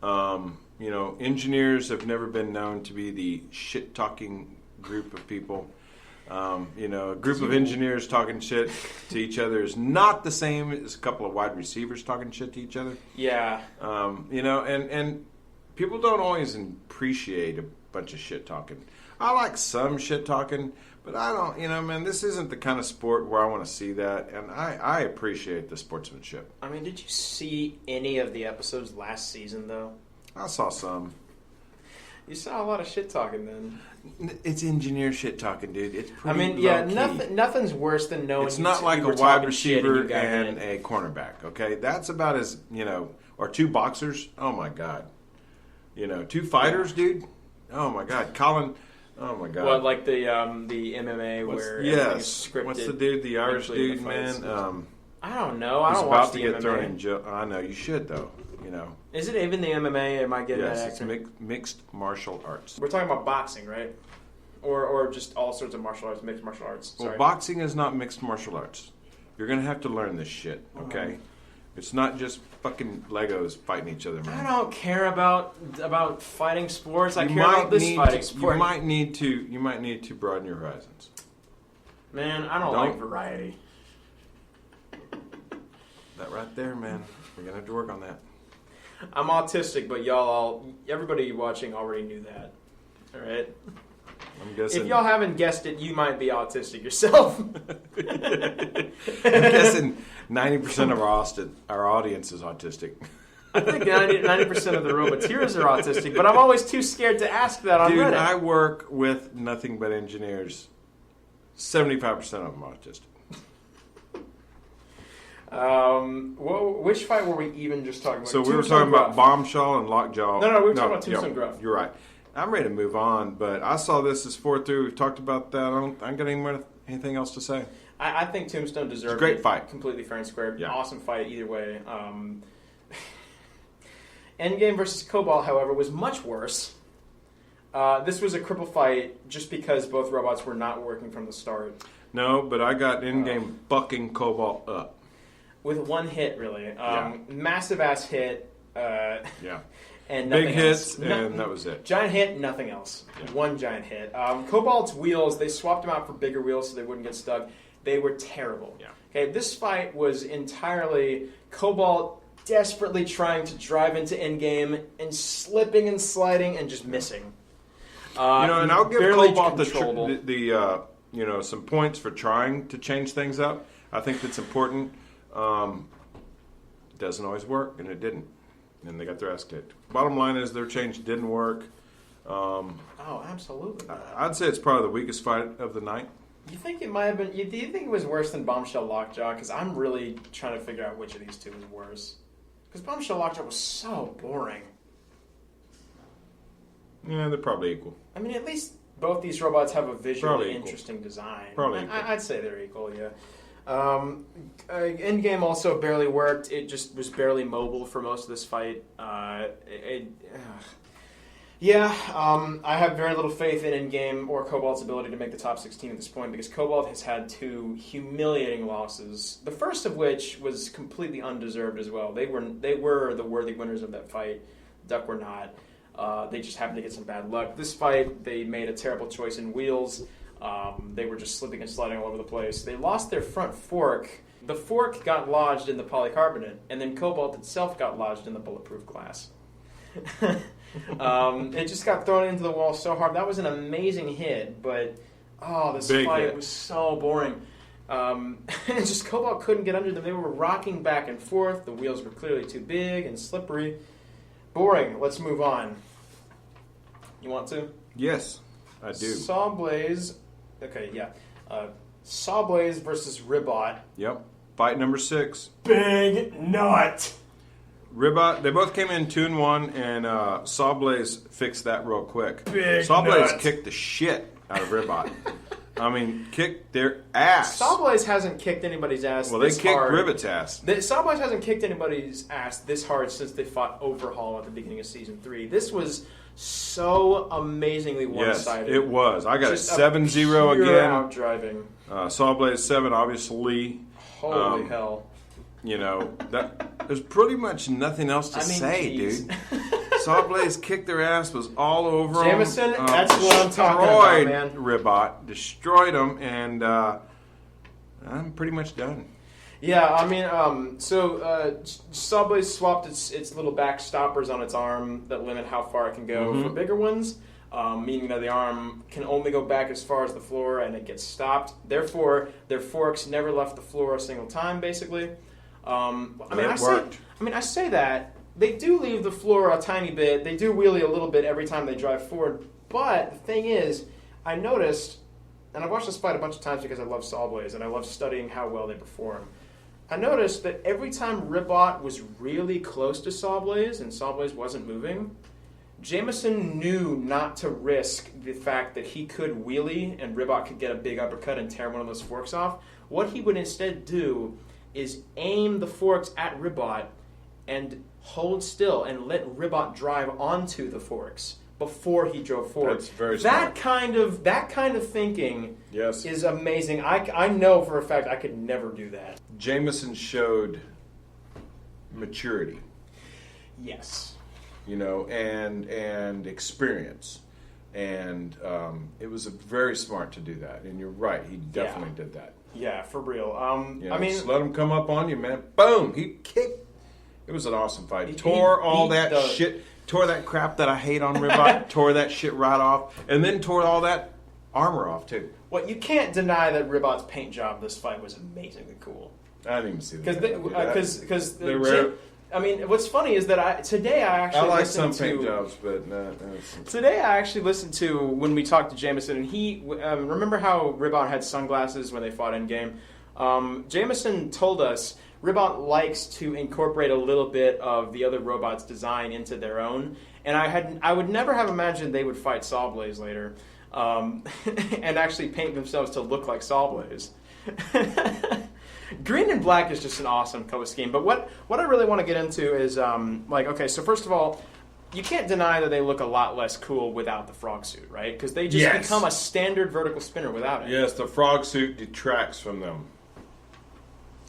Engineers have never been known to be the shit-talking group of people. A group of engineers talking shit to each other is not the same as a couple of wide receivers talking shit to each other. Yeah. And people don't always appreciate a bunch of shit-talking. I like some shit-talking, but I don't, man, this isn't the kind of sport where I want to see that, and I appreciate the sportsmanship. I mean, did you see any of the episodes last season, though? I saw some. You saw a lot of shit-talking then. It's engineer shit-talking, dude. It's pretty nothing's worse than knowing it's not like a wide receiver and a cornerback, okay? That's about as, or two boxers. Oh, my God. Two fighters, dude. Oh, my God. Colin... Oh my God! What, like the MMA where everything's scripted? What's the dude, the Irish dude, man? I don't know. I don't about watch to the get MMA. thrown in jail. I know you should though. Is it even the MMA? Am I getting that? Yes, it's mixed martial arts. We're talking about boxing, right? Or just all sorts of martial arts, mixed martial arts. Sorry. Well, boxing is not mixed martial arts. You're gonna have to learn this shit, okay? It's not just fucking Legos fighting each other, man. I don't care about fighting sports. I care about this fighting sport. You might need to broaden your horizons. Man, I don't like variety. That right there, man. We're gonna have to work on that. I'm autistic, but everybody watching already knew that. All right. I'm guessing. If y'all haven't guessed it, you might be autistic yourself. I'm guessing 90% of our audience is autistic. I think 90% of the Roboteers are autistic, but I'm always too scared to ask that on Reddit. Dude, I work with nothing but engineers. 75% of them are autistic. Which fight were we even just talking about? So we were talking about Bombshell and Lockjaw. No, we were talking about Tombstone Gruff. You're right. I'm ready to move on, but I saw this as 4-3. We've talked about that. I ain't got anything else to say. I think Tombstone deserved a great fight. Completely fair and square. Yeah. Awesome fight either way. Endgame versus Cobalt, however, was much worse. This was a cripple fight just because both robots were not working from the start. No, but I got Endgame bucking Cobalt up. With one hit, really. Massive ass hit. Yeah. And nothing big hits, else. and that was it. Giant hit, nothing else. Yeah. One giant hit. Cobalt's wheels, they swapped them out for bigger wheels so they wouldn't get stuck. They were terrible. Yeah. Okay, this fight was entirely Cobalt desperately trying to drive into endgame and slipping and sliding and just missing. And I'll give barely Cobalt controllable. some points for trying to change things up. I think that's important. It doesn't always work, and it didn't. And they got their ass kicked. Bottom line is their change didn't work. Oh, absolutely. I'd say it's probably the weakest fight of the night. You think it might have been... Do you think it was worse than Bombshell Lockjaw? Because I'm really trying to figure out which of these two was worse. Because Bombshell Lockjaw was so boring. Yeah, they're probably equal. I mean, at least both these robots have a visually equal. interesting design. Probably equal. I'd say they're equal, yeah. Endgame also barely worked. It just was barely mobile for most of this fight. I have very little faith in Endgame or Cobalt's ability to make the top 16 at this point because Cobalt has had 2 humiliating losses. The first of which was completely undeserved as well. They were the worthy winners of that fight. Duck were not. They just happened to get some bad luck. This fight, they made a terrible choice in wheels. They were just slipping and sliding all over the place. They lost their front fork. The fork got lodged in the polycarbonate, and then Cobalt itself got lodged in the bulletproof glass. It just got thrown into the wall so hard. That was an amazing hit, but this Big fight hit. was so boring. Just Cobalt couldn't get under them. They were rocking back and forth. The wheels were clearly too big and slippery. Boring. Let's move on. You want to? Yes, I do. Sawblaze. Okay, yeah. Sawblaze versus Ribot. Yep. Fight number 6. Big nut. Ribot, they both came in 2-1, and Sawblaze fixed that real quick. Big Sawblaze nut. kicked the shit out of Ribot. I mean, kicked their ass. Sawblaze hasn't kicked anybody's ass Well, they this kicked hard. Ribot's ass. Sawblaze hasn't kicked anybody's ass this hard since they fought Overhaul at the beginning of Season 3. This was so amazingly one-sided. Yes, it was. I got Just a 7-0 again. Out-driving. Sawblaze 7, obviously. Holy hell. There's pretty much nothing else to say, geez. dude. Sawblaze kicked their ass, was all over them. Jameson, that's what I'm talking about, man. Ribot, destroyed them, and I'm pretty much done. Yeah, I mean, Sawblaze swapped its little back stoppers on its arm that limit how far it can go for bigger ones, meaning that the arm can only go back as far as the floor and it gets stopped. Therefore, their forks never left the floor a single time, basically. I say that. They do leave the floor a tiny bit. They do wheelie a little bit every time they drive forward. But the thing is, I noticed, and I've watched this fight a bunch of times because I love Sawblaze and I love studying how well they perform. I noticed that every time Ribot was really close to Sawblaze and Sawblaze wasn't moving, Jameson knew not to risk the fact that he could wheelie and Ribot could get a big uppercut and tear one of those forks off. What he would instead do is aim the forks at Ribot and hold still and let Ribot drive onto the forks before he drove forward. That's very smart. That kind of thinking Yes. is amazing. I know for a fact I could never do that. Jameson showed maturity, Yes. and experience. And it was very smart to do that. And you're right, he definitely did that. Yeah, for real. Just let him come up on you, man. Boom! He kicked. It was an awesome fight. He Tore all beat that the- shit. Tore that crap that I hate on Ribot. Tore that shit right off, and then tore all that armor off too. Well, you can't deny that Ribot's paint job this fight was amazingly cool. I didn't even see that. Because what's funny is that today I actually I like listened some paint to jobs, but no. Today I actually listened to when we talked to Jameson, and he remember how Ribot had sunglasses when they fought Endgame. Jameson told us Ribot likes to incorporate a little bit of the other robots' design into their own, and I would never have imagined they would fight Sawblaze later, and actually paint themselves to look like Sawblaze. Green and black is just an awesome color scheme, but what I really want to get into is so first of all, you can't deny that they look a lot less cool without the frog suit, right? Because they just become a standard vertical spinner without it. Yes, the frog suit detracts from them.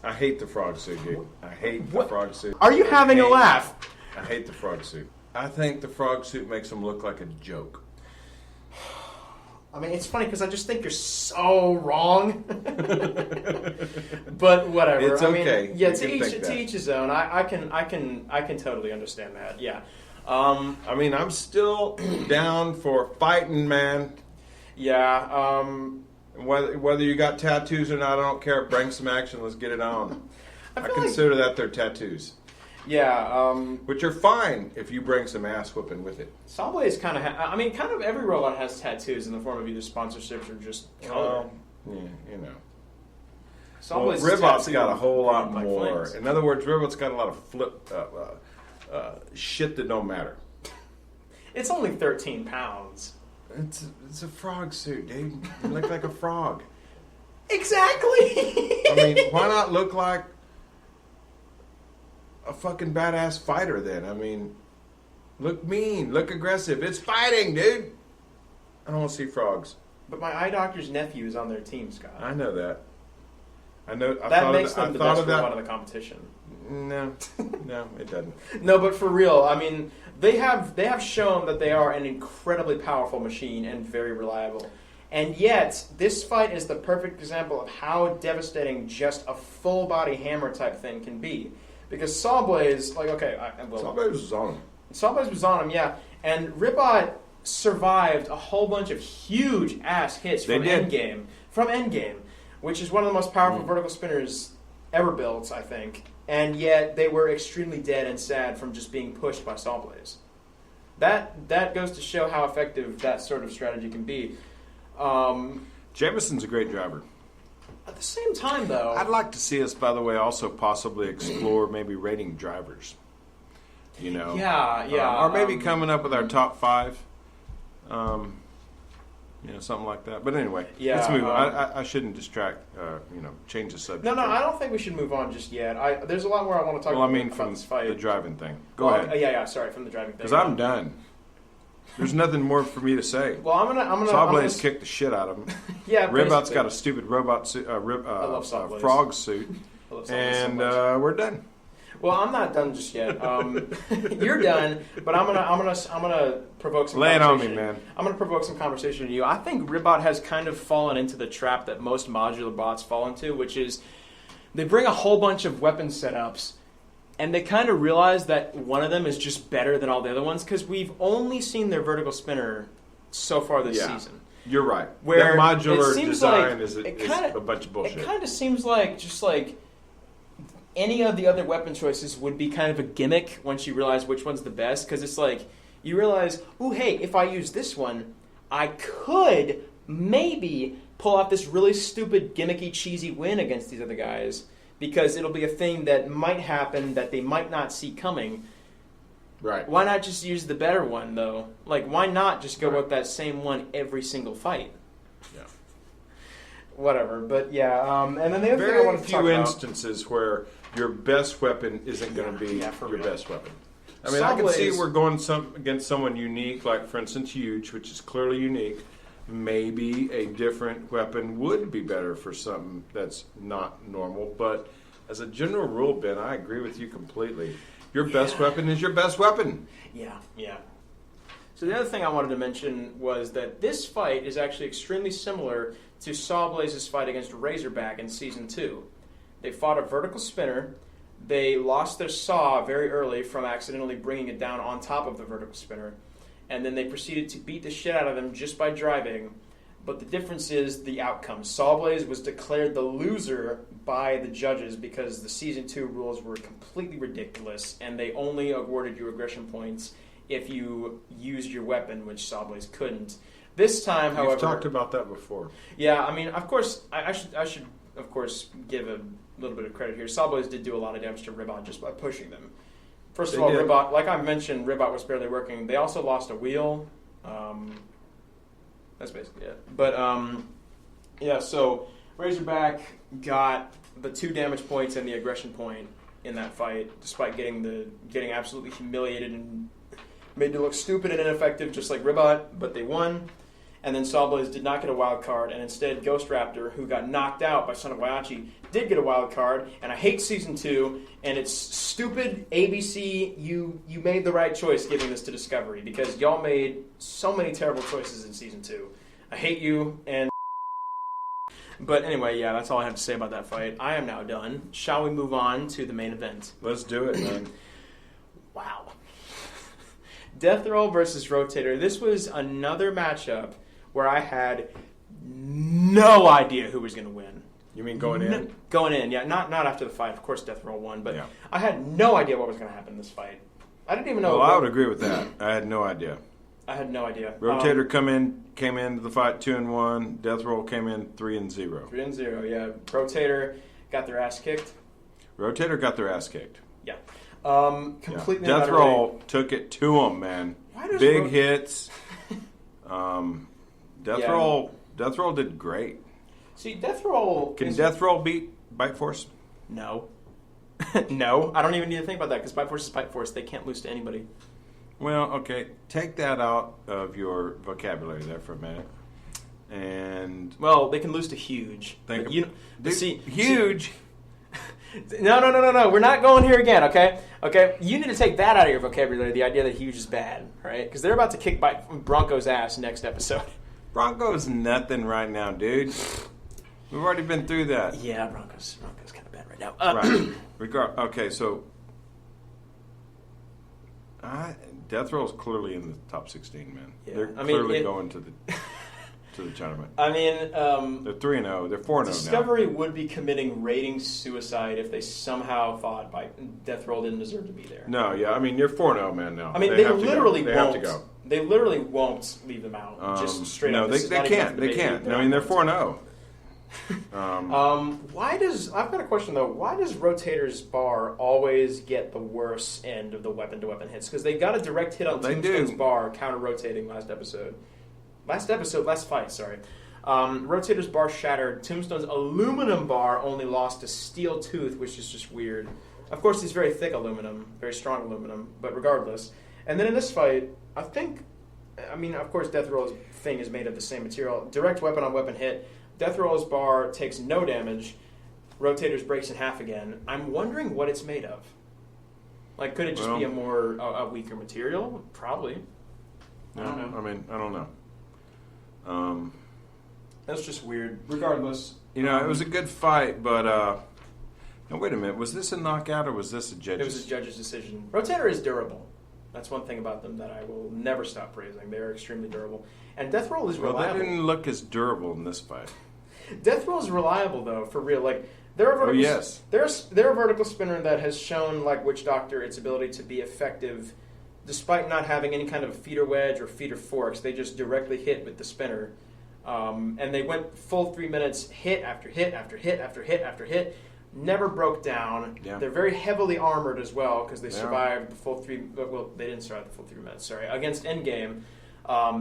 I hate the frog suit, dude. I hate the frog suit. Are you having a laugh? I hate the frog suit. I think the frog suit makes them look like a joke. I mean, it's funny because I just think you're so wrong. But whatever. It's I okay. mean, yeah, You to can think that. each his own. I can totally understand that. Yeah. I mean, I'm still down for fighting, man. Yeah. Whether you got tattoos or not, I don't care. Bring some action. Let's get it on. I feel like- consider that their tattoos, Yeah. which are fine if you bring some ass whooping with it. Sawblaze kind of. Kind of every robot has tattoos in the form of either sponsorships or just color. Yeah, you know. Sawblaze's Ribot's tattoo got a whole lot by more. flames. In other words, Ribot's got a lot of shit that don't matter. It's only 13 pounds. It's a frog suit, dude. You look like a frog. Exactly. I mean, why not look like a fucking badass fighter then? I mean, look mean, look aggressive. It's fighting, dude. I don't want to see frogs. But my eye doctor's nephew is on their team, Scott. I know that. I know. That makes them the best robot of the competition. No, it doesn't. No, but for real, I mean, they have shown that they are an incredibly powerful machine and very reliable. And yet, this fight is the perfect example of how devastating just a full-body hammer type thing can be. Because Sawblaze, Somebody was on him. Sawblaze was on him, yeah. And Ribot survived a whole bunch of huge ass hits from Endgame, which is one of the most powerful vertical spinners ever built, I think. And yet they were extremely dead and sad from just being pushed by Sawblaze. That goes to show how effective that sort of strategy can be. Jameson's a great driver. At the same time, though, I'd like to see us, by the way, also possibly explore maybe rating drivers. You know, yeah, or maybe coming up with our top 5. Something like that. But anyway, let's move on. I shouldn't distract. Change the subject. No, I don't think we should move on just yet. There's a lot more I want to talk about from this fight. the driving thing. Go ahead. Yeah, sorry, from the driving thing. Because I'm done. There's nothing more for me to say. Well, I'm gonna. Sawblaze kicked the shit out of him. Yeah, Ribot's got a stupid robot suit, love Sawblaze. frog suit, I love Sawblaze and so much. we're done. Well, I'm not done just yet. You're done, but I'm gonna provoke some. Lay it on conversation. me, man. I'm gonna provoke some conversation in you. I think Ribot has kind of fallen into the trap that most modular bots fall into, which is they bring a whole bunch of weapon setups, and they kind of realize that one of them is just better than all the other ones because we've only seen their vertical spinner so far this season. You're right. Where that modular it seems design like is a bunch of bullshit. It kind of seems like just like any of the other weapon choices would be kind of a gimmick once you realize which one's the best. Because it's like, you realize, oh, hey, if I use this one, I could maybe pull off this really stupid, gimmicky, cheesy win against these other guys. Because it'll be a thing that might happen that they might not see coming. Right. Why not just use the better one, though? Like, why not just go with that same one every single fight? Yeah. Whatever, but yeah. And then the other thing I Very wanted to talk few about... instances where your best weapon isn't going to be for your real. best weapon. I mean, I can see Sawblaze- we're going against someone unique, like, for instance, Huge, which is clearly unique. Maybe a different weapon would be better for something that's not normal. But as a general rule, Ben, I agree with you completely. Your best weapon is your best weapon. Yeah. So the other thing I wanted to mention was that this fight is actually extremely similar to Sawblaze's fight against Razorback in Season 2. They fought a vertical spinner. They lost their saw very early from accidentally bringing it down on top of the vertical spinner. And then they proceeded to beat the shit out of them just by driving. But the difference is the outcome. Sawblaze was declared the loser by the judges because the Season 2 rules were completely ridiculous, and they only awarded you aggression points if you used your weapon, which Sawblaze couldn't. This time, however... We've talked about that before. Yeah, I mean, of course, I should, of course, give a little bit of credit here. Sawblaze did do a lot of damage to Ribot just by pushing them. First of all, Ribot, like I mentioned, Ribot was barely working. They also lost a wheel. That's basically it. But, so Razorback got the 2 damage points and the aggression point in that fight, despite getting absolutely humiliated and made to look stupid and ineffective, just like Ribot, but they won. And then Sawblaze did not get a wild card, and instead Ghost Raptor, who got knocked out by Son of Waiachi, did get a wild card. And I hate Season 2, and it's stupid. ABC, you made the right choice giving this to Discovery, because y'all made so many terrible choices in Season 2. I hate you, and... But anyway, yeah, that's all I have to say about that fight. I am now done. Shall we move on to the main event? Let's do it, man. Wow. Death Roll versus Rotator. This was another matchup where I had no idea who was going to win. You mean going in? Going in, yeah. Not after the fight. Of course, Death Roll won, but yeah. I had no idea what was going to happen in this fight. I didn't even know. Well, I would agree with that. I had no idea. I had no idea. Rotator came into the fight 2-1. Death Roll came in 3-0. 3-0, yeah. Rotator got their ass kicked. Rotator got their ass kicked. Yeah. Completely. Yeah. Death Roll took it to them, man. Big hits. Death Roll did great. See, Death Roll... Can Death Roll beat Bite Force? No. No. I don't even need to think about that because Bite Force is Bite Force. They can't lose to anybody. Well, okay. Take that out of your vocabulary there for a minute. And... Well, they can lose to Huge. Huge... No. We're not going here again, okay? Okay? You need to take that out of your vocabulary, the idea that Huge is bad, right? Because they're about to kick Bronco's ass next episode. Bronco's nothing right now, dude. We've already been through that. Yeah, Bronco's kind of bad right now. Right. Okay, so... Death Roll's clearly in the top 16, man. Yeah. They're clearly going to the tournament. I mean... they're 3-0. They're 4-0 now. Discovery would be committing ratings suicide if they somehow thought Death Roll didn't deserve to be there. No, yeah. I mean, you're 4-0, man, now. I mean, they literally won't. They have to go. They literally won't leave them out. Just straight up. No, they can't. They can't. I mean, they're 4-0. I've got a question though. Why does Rotator's bar always get the worst end of the weapon-to-weapon hits? Because they got a direct hit on Tombstone's bar counter-rotating last fight, sorry. Rotator's bar shattered. Tombstone's aluminum bar only lost a steel tooth, which is just weird. Of course, he's very thick aluminum, very strong aluminum, but regardless. And then in this fight, of course, Death Roll's thing is made of the same material. Direct weapon-on-weapon hit. Death Roll's bar takes no damage. Rotator's breaks in half again. I'm wondering what it's made of. Like, could it just be a weaker material? Probably. I don't know. I mean, I don't know. That's just weird. Regardless. It was a good fight, but... Now, wait a minute. Was this a knockout or was this a judge's? It was a judge's decision. Rotator is durable. That's one thing about them that I will never stop praising. They are extremely durable. And Death Roll is reliable. Well, they didn't look as durable in this fight. Death Roll is reliable, though, for real. Like, they're a vertical spinner that has shown, like Witch Doctor, its ability to be effective despite not having any kind of feeder wedge or feeder forks. They just directly hit with the spinner. And they went full 3 minutes, hit after hit after hit after hit after hit. Never broke down. Yeah. They're very heavily armored as well because they survived the full 3... Well, they didn't survive the full 3 minutes, sorry. Against Endgame,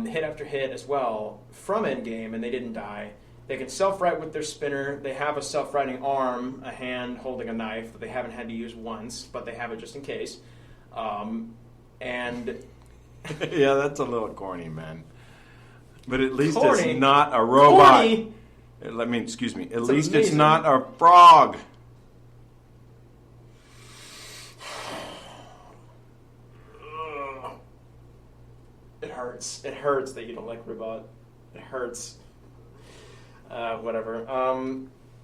hit after hit as well from Endgame, and they didn't die. They can self-right with their spinner. They have a self-righting arm, a hand holding a knife that they haven't had to use once, but they have it just in case. And... yeah, that's a little corny, man. But at least it's not a robot. Corny. Excuse me. At least amazing. It's not a frog. It hurts. It hurts that you don't like robot. It hurts. Whatever.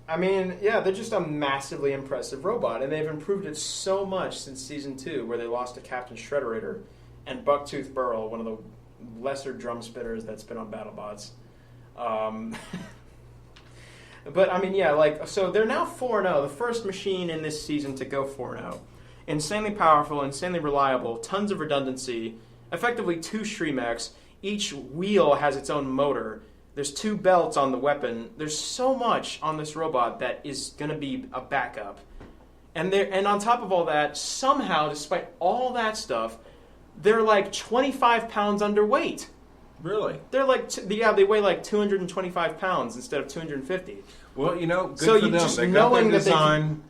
They're just a massively impressive robot, and they've improved it so much since Season 2, where they lost to Captain Shredderator and Bucktooth Burl, one of the lesser drum spinners that's been on Battlebots. So they're now 4-0, the first machine in this season to go 4-0. Insanely powerful, insanely reliable, tons of redundancy, effectively 2 Shreemeks. Each wheel has its own motor. There's 2 belts on the weapon. There's so much on this robot that is going to be a backup. And on top of all that, somehow, despite all that stuff, they're like 25 pounds underweight. Really? They're like, they weigh like 225 pounds instead of 250. Good for them. They got their design,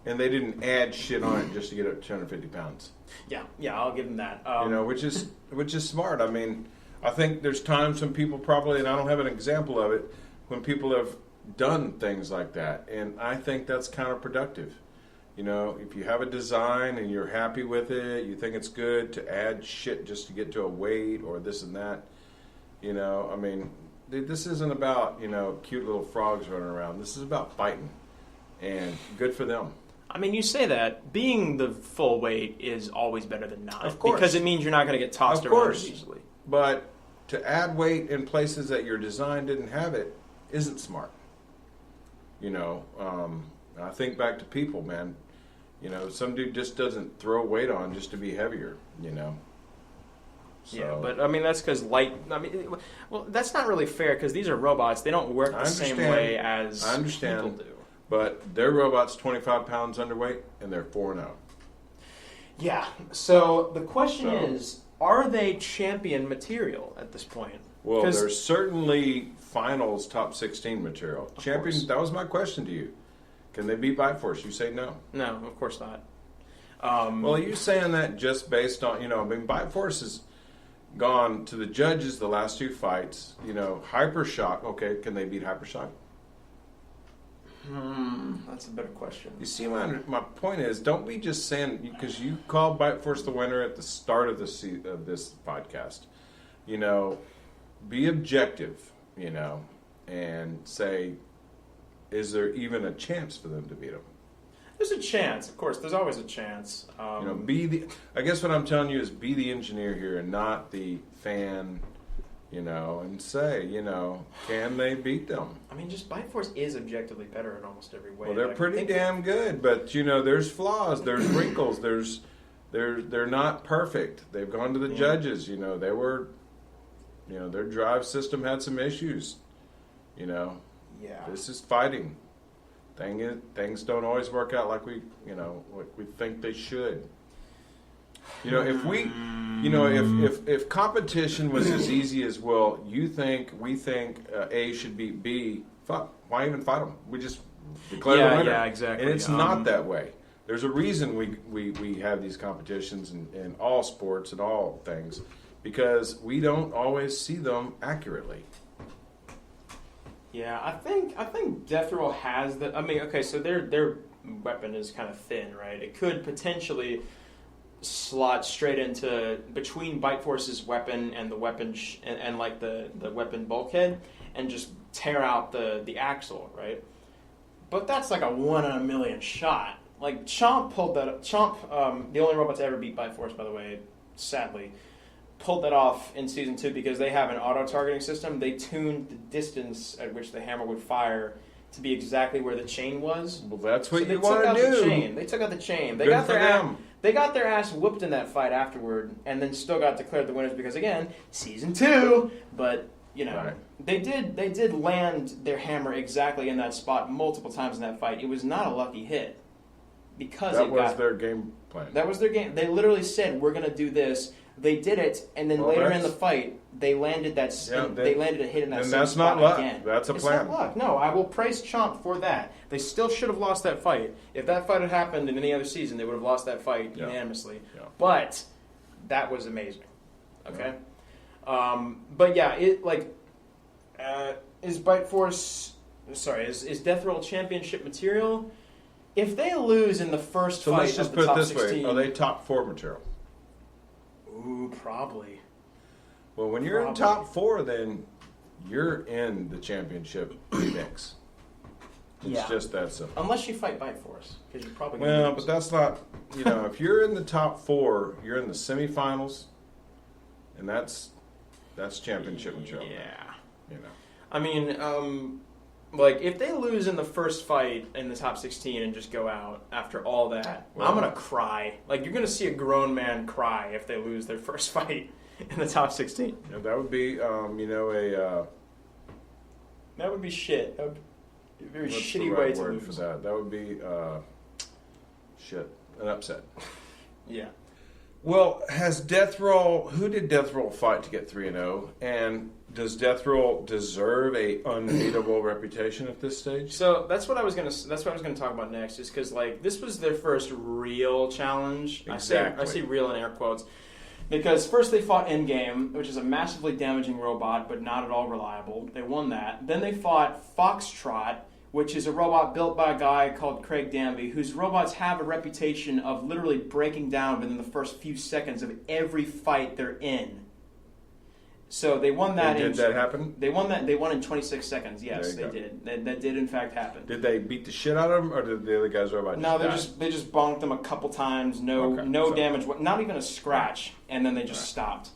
and they didn't add shit on it just to get up to 250 pounds. Yeah, I'll give them that. Which is smart. I mean, I think there's times when people probably, and I don't have an example of it, when people have done things like that, and I think that's counterproductive. If you have a design and you're happy with it, you think it's good to add shit just to get to a weight or this and that. this isn't about cute little frogs running around. This is about fighting, and good for them. I mean, you say that. Being the full weight is always better than not. Of course. Because it means you're not going to get tossed around as easily. But to add weight in places that your design didn't have it isn't smart. I think back to people, man. Some dude just doesn't throw weight on just to be heavier, So, yeah, but I mean, that's because that's not really fair because these are robots. They don't work the same way as people do. But their robot's 25 pounds underweight, and they're 4-0. Yeah. So the question is, are they champion material at this point? Well, they're certainly finals top 16 material. Champion. That was my question to you. Can they beat Bite Force? You say no. No, of course not. Well, are you saying that just based on Bite Force has gone to the judges the last 2 fights. Hypershock. Okay, can they beat Hypershock? That's a better question. You see, my point is, don't be just saying, because you called Bite Force the winner at the start of this podcast. Be objective, and say, is there even a chance for them to beat them? There's a chance, of course. There's always a chance. I guess what I'm telling you is be the engineer here and not the fan. And say, can they beat them? I mean, just Bite Force is objectively better in almost every way. Well, they're pretty damn good, but there's flaws, there's wrinkles, they're not perfect. They've gone to the judges. They were, their drive system had some issues. Yeah. This is fighting. Things don't always work out like we think they should. If competition was as easy as, we think A should beat B, fuck, why even fight them? We just declare the winner. Yeah, exactly. And it's not that way. There's a reason we have these competitions in all sports and all things, because we don't always see them accurately. Yeah, I think Death Row has the. I mean, okay, so their weapon is kind of thin, right? It could potentially slot straight into between Bite Force's weapon and the weapon and like the weapon bulkhead and just tear out the axle, right? But that's like a 1 in a million shot. Like Chomp pulled that. Chomp, the only robot to ever beat Bite Force, by the way, sadly, pulled that off in season 2 because they have an auto targeting system. They tuned the distance at which the hammer would fire to be exactly where the chain was. Well, that's what you want to do. They took out the chain. They got their ass whooped in that fight afterward, and then still got declared the winners because, again, season 2. But right. They did land their hammer exactly in that spot multiple times in that fight. It was not a lucky hit because that was their game plan. That was their game. They literally said, "We're going to do this." They did it, and then later in the fight, they landed that. They landed a hit in that. And same that's spot not luck. again. That's a plan. It's not luck. No, I will praise Chomp for that. They still should have lost that fight. If that fight had happened in any other season, they would have lost that fight unanimously. Yeah. But that was amazing. Okay, but yeah, is Bite Force? Sorry, is Death Roll championship material? If they lose in the first fight, let's just of put the top it this 16, way: are they top 4 material? Ooh, probably. Well, when you're in top 4, then you're in the championship mix. It's just that simple. Unless you fight Bite Force, because you're probably. But that's not. If you're in the top 4, you're in the semifinals, and that's championship material. Yeah. I mean, if they lose in the first fight in the top 16 and just go out after all that, I'm gonna cry. You're gonna see a grown man cry if they lose their first fight in the top 16. Yeah, that would be, That would be shit. That would be a very shitty way to word lose. for that. That would be an upset. Yeah. Well, who did Death Roll fight to get 3-0? And does Death Roll deserve a unbeatable reputation at this stage? So that's what I was gonna talk about next, is because this was their first real challenge. Exactly. I say real in air quotes. Because first they fought Endgame, which is a massively damaging robot, but not at all reliable. They won that. Then they fought Foxtrot, which is a robot built by a guy called Craig Danby, whose robots have a reputation of literally breaking down within the first few seconds of every fight they're in. So they won that. Did that happen? They won that. They won in 26 seconds. Yes, they go. did. That did in fact happen. Did they beat the shit out of them, or did the other guys robot? No, die? they just bonked them a couple times. No damage. Not even a scratch. And then they just stopped.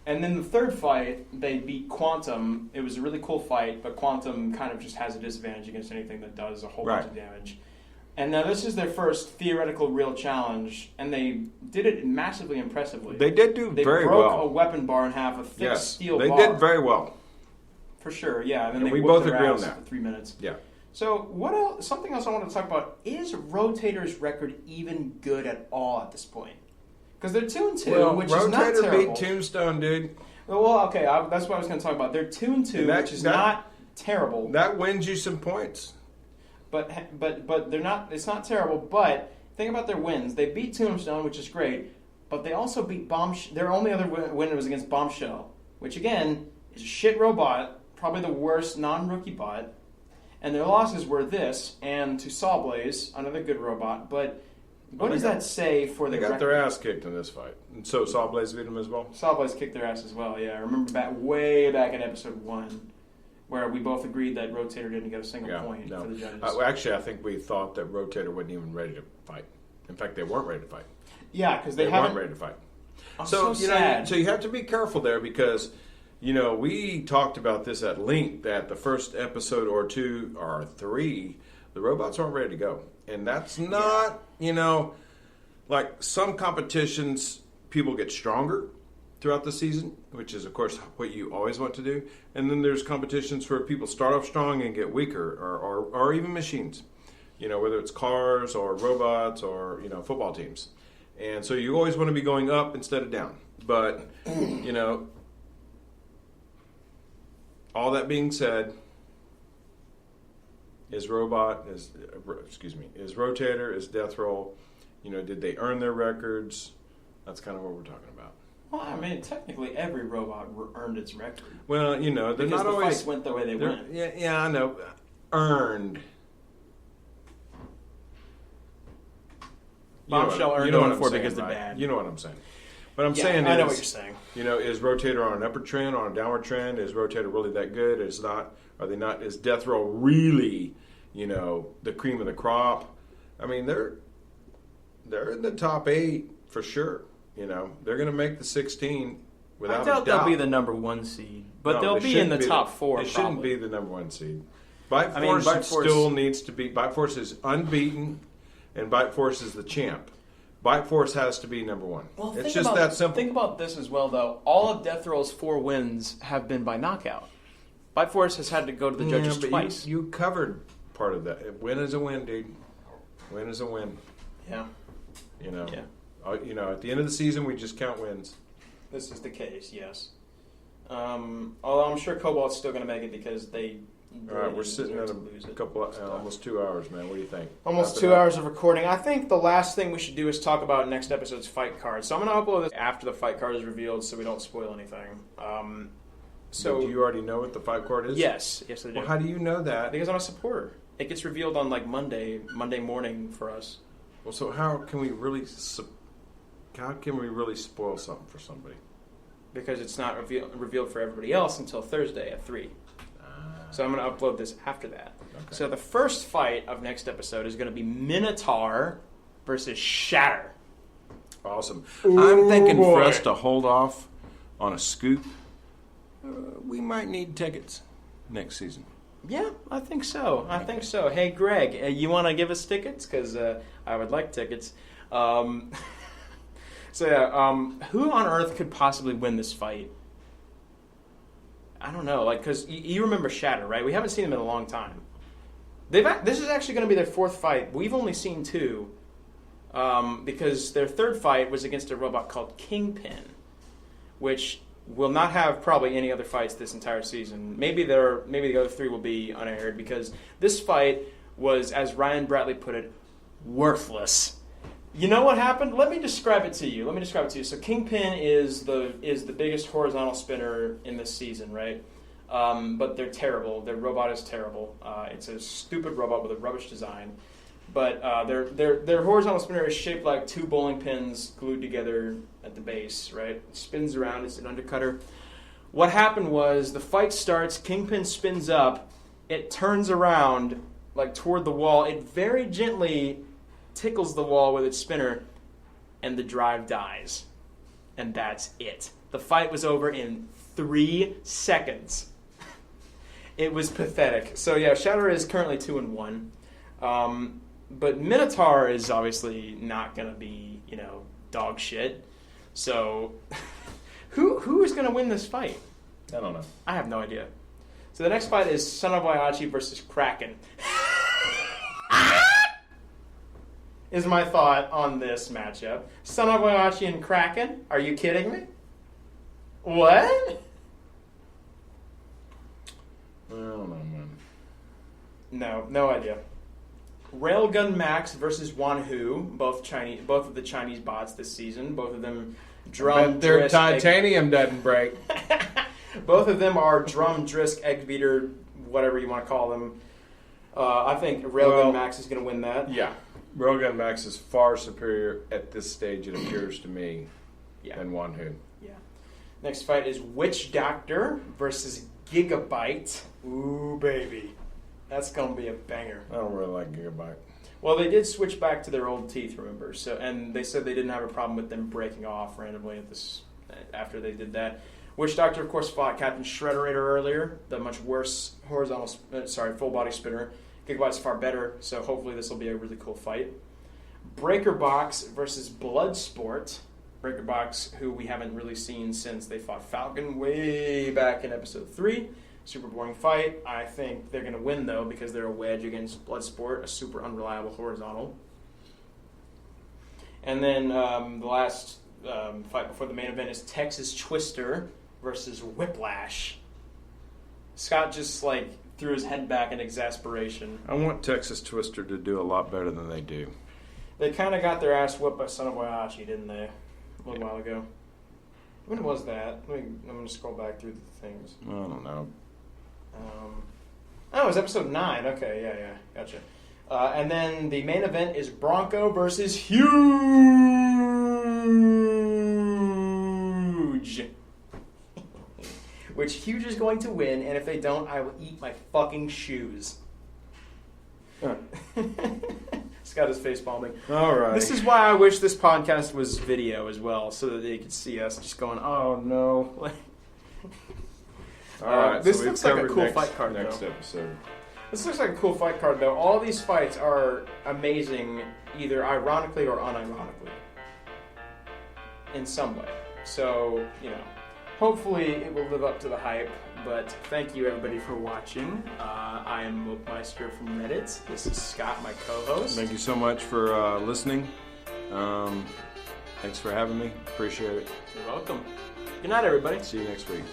And then the third fight, they beat Quantum. It was a really cool fight, but Quantum kind of just has a disadvantage against anything that does a whole bunch of damage. And now this is their first theoretical real challenge, and they did it massively impressively. They did do very well. They broke a weapon bar in half, a thick steel bar. They did very well. For sure, yeah. And then they we whooped both their agree on ass that. for 3 minutes. Yeah. So what else? Something else I wanted to talk about. Is Rotator's record even good at all at this point? Because they're 2-2, which is not terrible. Rotator beat Tombstone, dude. Well, okay, that's what I was going to talk about. They're 2-2, which is not terrible. That wins you some points. But they're not. It's not terrible. But think about their wins. They beat Tombstone, which is great. But they also beat Bombshell. Their only other win was against Bombshell, which again is a shit robot, probably the worst non-rookie bot. And their losses were this and to Sawblaze, another good robot. But what does that say for They got their ass kicked in this fight. And so Sawblaze beat them as well? Sawblaze kicked their ass as well, yeah. I remember way back in episode 1, where we both agreed that Rotator didn't get a single point for the judges. Actually, I think we thought that Rotator wasn't even ready to fight. In fact, they weren't ready to fight. Yeah, because they weren't ready to fight. So sad. So you have to be careful there because, we talked about this at length that the first episode or 2 or 3, the robots aren't ready to go. And that's not, like some competitions, people get stronger throughout the season, which is, of course, what you always want to do. And then there's competitions where people start off strong and get weaker, or even machines, whether it's cars or robots or, football teams. And so you always want to be going up instead of down. But, all that being said, is Rotator, is Death Roll, did they earn their records? That's kind of what we're talking about. Well, I mean, technically every robot earned its record. Well, they're because not the always... fights went the way they went. Yeah, I know. Earned. Bombshell earned one for because they're bad. You know what I'm saying. What I'm saying is... I know what you're saying. Is Rotator on an upward trend, on a downward trend? Is Rotator really that good? Is Death Roll really, the cream of the crop? I mean, they're in the top 8 for sure. They're going to make the 16 without a doubt. I doubt they'll be the number 1 seed, but they'll be in the top 4. They shouldn't be the number 1 seed. Bite Force still needs to be. Bite Force is unbeaten, and Bite Force is the champ. Bite Force has to be number 1. Well, it's just that simple. Think about this as well, though. All of Death Roll's 4 wins have been by knockout. Bite Force has had to go to the judges twice. You covered part of that. A win is a win, dude. Win is a win. Yeah. Yeah. At the end of the season, we just count wins. This is the case, yes. Although I'm sure Cobalt's still going to make it because they... All right, we're sitting at a couple, almost 2 hours, man. What do you think? Almost 2 hours of recording. I think the last thing we should do is talk about next episode's fight card. So I'm going to upload this after the fight card is revealed so we don't spoil anything. So do you already know what the fight card is? Yes, I do. Well, how do you know that? Because I'm a supporter. It gets revealed on Monday morning for us. Well, so how can we really spoil something for somebody? Because it's not revealed for everybody else until Thursday at 3. So I'm going to upload this after that. Okay. So the first fight of next episode is going to be Minotaur versus Shatter. Awesome. I'm thinking for us to hold off on a scoop, we might need tickets next season. Yeah, I think so. Hey, Greg, you want to give us tickets? Because I would like tickets. Who on earth could possibly win this fight? I don't know, because you remember Shatter, right? We haven't seen them in a long time. This is actually going to be their 4th fight. We've only seen 2, because their 3rd fight was against a robot called Kingpin, which will not have probably any other fights this entire season. Maybe the other 3 will be unaired, because this fight was, as Ryan Bradley put it, worthless. You know what happened? Let me describe it to you. So Kingpin is the biggest horizontal spinner in this season, right? But they're terrible. Their robot is terrible. It's a stupid robot with a rubbish design. But their horizontal spinner is shaped like 2 bowling pins glued together at the base, right? It spins around. It's an undercutter. What happened was the fight starts, Kingpin spins up, it turns around like toward the wall, it very gently tickles the wall with its spinner, and the drive dies. And that's it. The fight was over in 3 seconds. It was pathetic. So yeah, Shatter is currently 2-1. But Minotaur is obviously not going to be, dog shit. So who is going to win this fight? I don't know. I have no idea. So the next fight is Son of Waiachi versus Kraken. Is my thought on this matchup. Son of Waiachi and Kraken? Are you kidding me? What? I don't know, man. No idea. Railgun Max versus Wanhu, both of the Chinese bots this season. Both of them drum. Their titanium doesn't break. Both of them are drum, drisk, egg beater, whatever you want to call them. I think Railgun Max is going to win that. Yeah. Railgun Max is far superior at this stage, it appears to me, than Wanhu. Yeah. Next fight is Witch Doctor versus Gigabyte. Ooh, baby. That's going to be a banger. I don't really like Gigabyte. Well, they did switch back to their old teeth, remember? And they said they didn't have a problem with them breaking off randomly after they did that. Witch Doctor, of course, fought Captain Shredderator earlier, the much worse full body spinner. Gigabyte's far better, so hopefully this will be a really cool fight. Breaker Box versus Bloodsport. Breaker Box, who we haven't really seen since they fought Falcon way back in episode 3. Super boring fight. I think they're going to win, though, because they're a wedge against Bloodsport, a super unreliable horizontal. And then the last fight before the main event is Texas Twister versus Whiplash. Scott just, threw his head back in exasperation. I want Texas Twister to do a lot better than they do. They kind of got their ass whipped by Son of Waiachi, didn't they? A little while ago. When was that? I'm going to scroll back through the things. I don't know. It was episode 9. Okay, yeah, gotcha. And then the main event is Bronco versus Huge. Which Huge is going to win, and if they don't, I will eat my fucking shoes. Scott is face palming. All right. This is why I wish this podcast was video as well, so that they could see us just going, oh no. All right. This so looks like a cool fight card, next though. episode. This looks like a cool fight card, though. All these fights are amazing, either ironically or unironically, in some way. So, hopefully it will live up to the hype. But thank you, everybody, for watching. I am Mopemeister from Reddit. This is Scott, my co-host. Thank you so much for listening. Thanks for having me. Appreciate it. You're welcome. Good night, everybody. See you next week.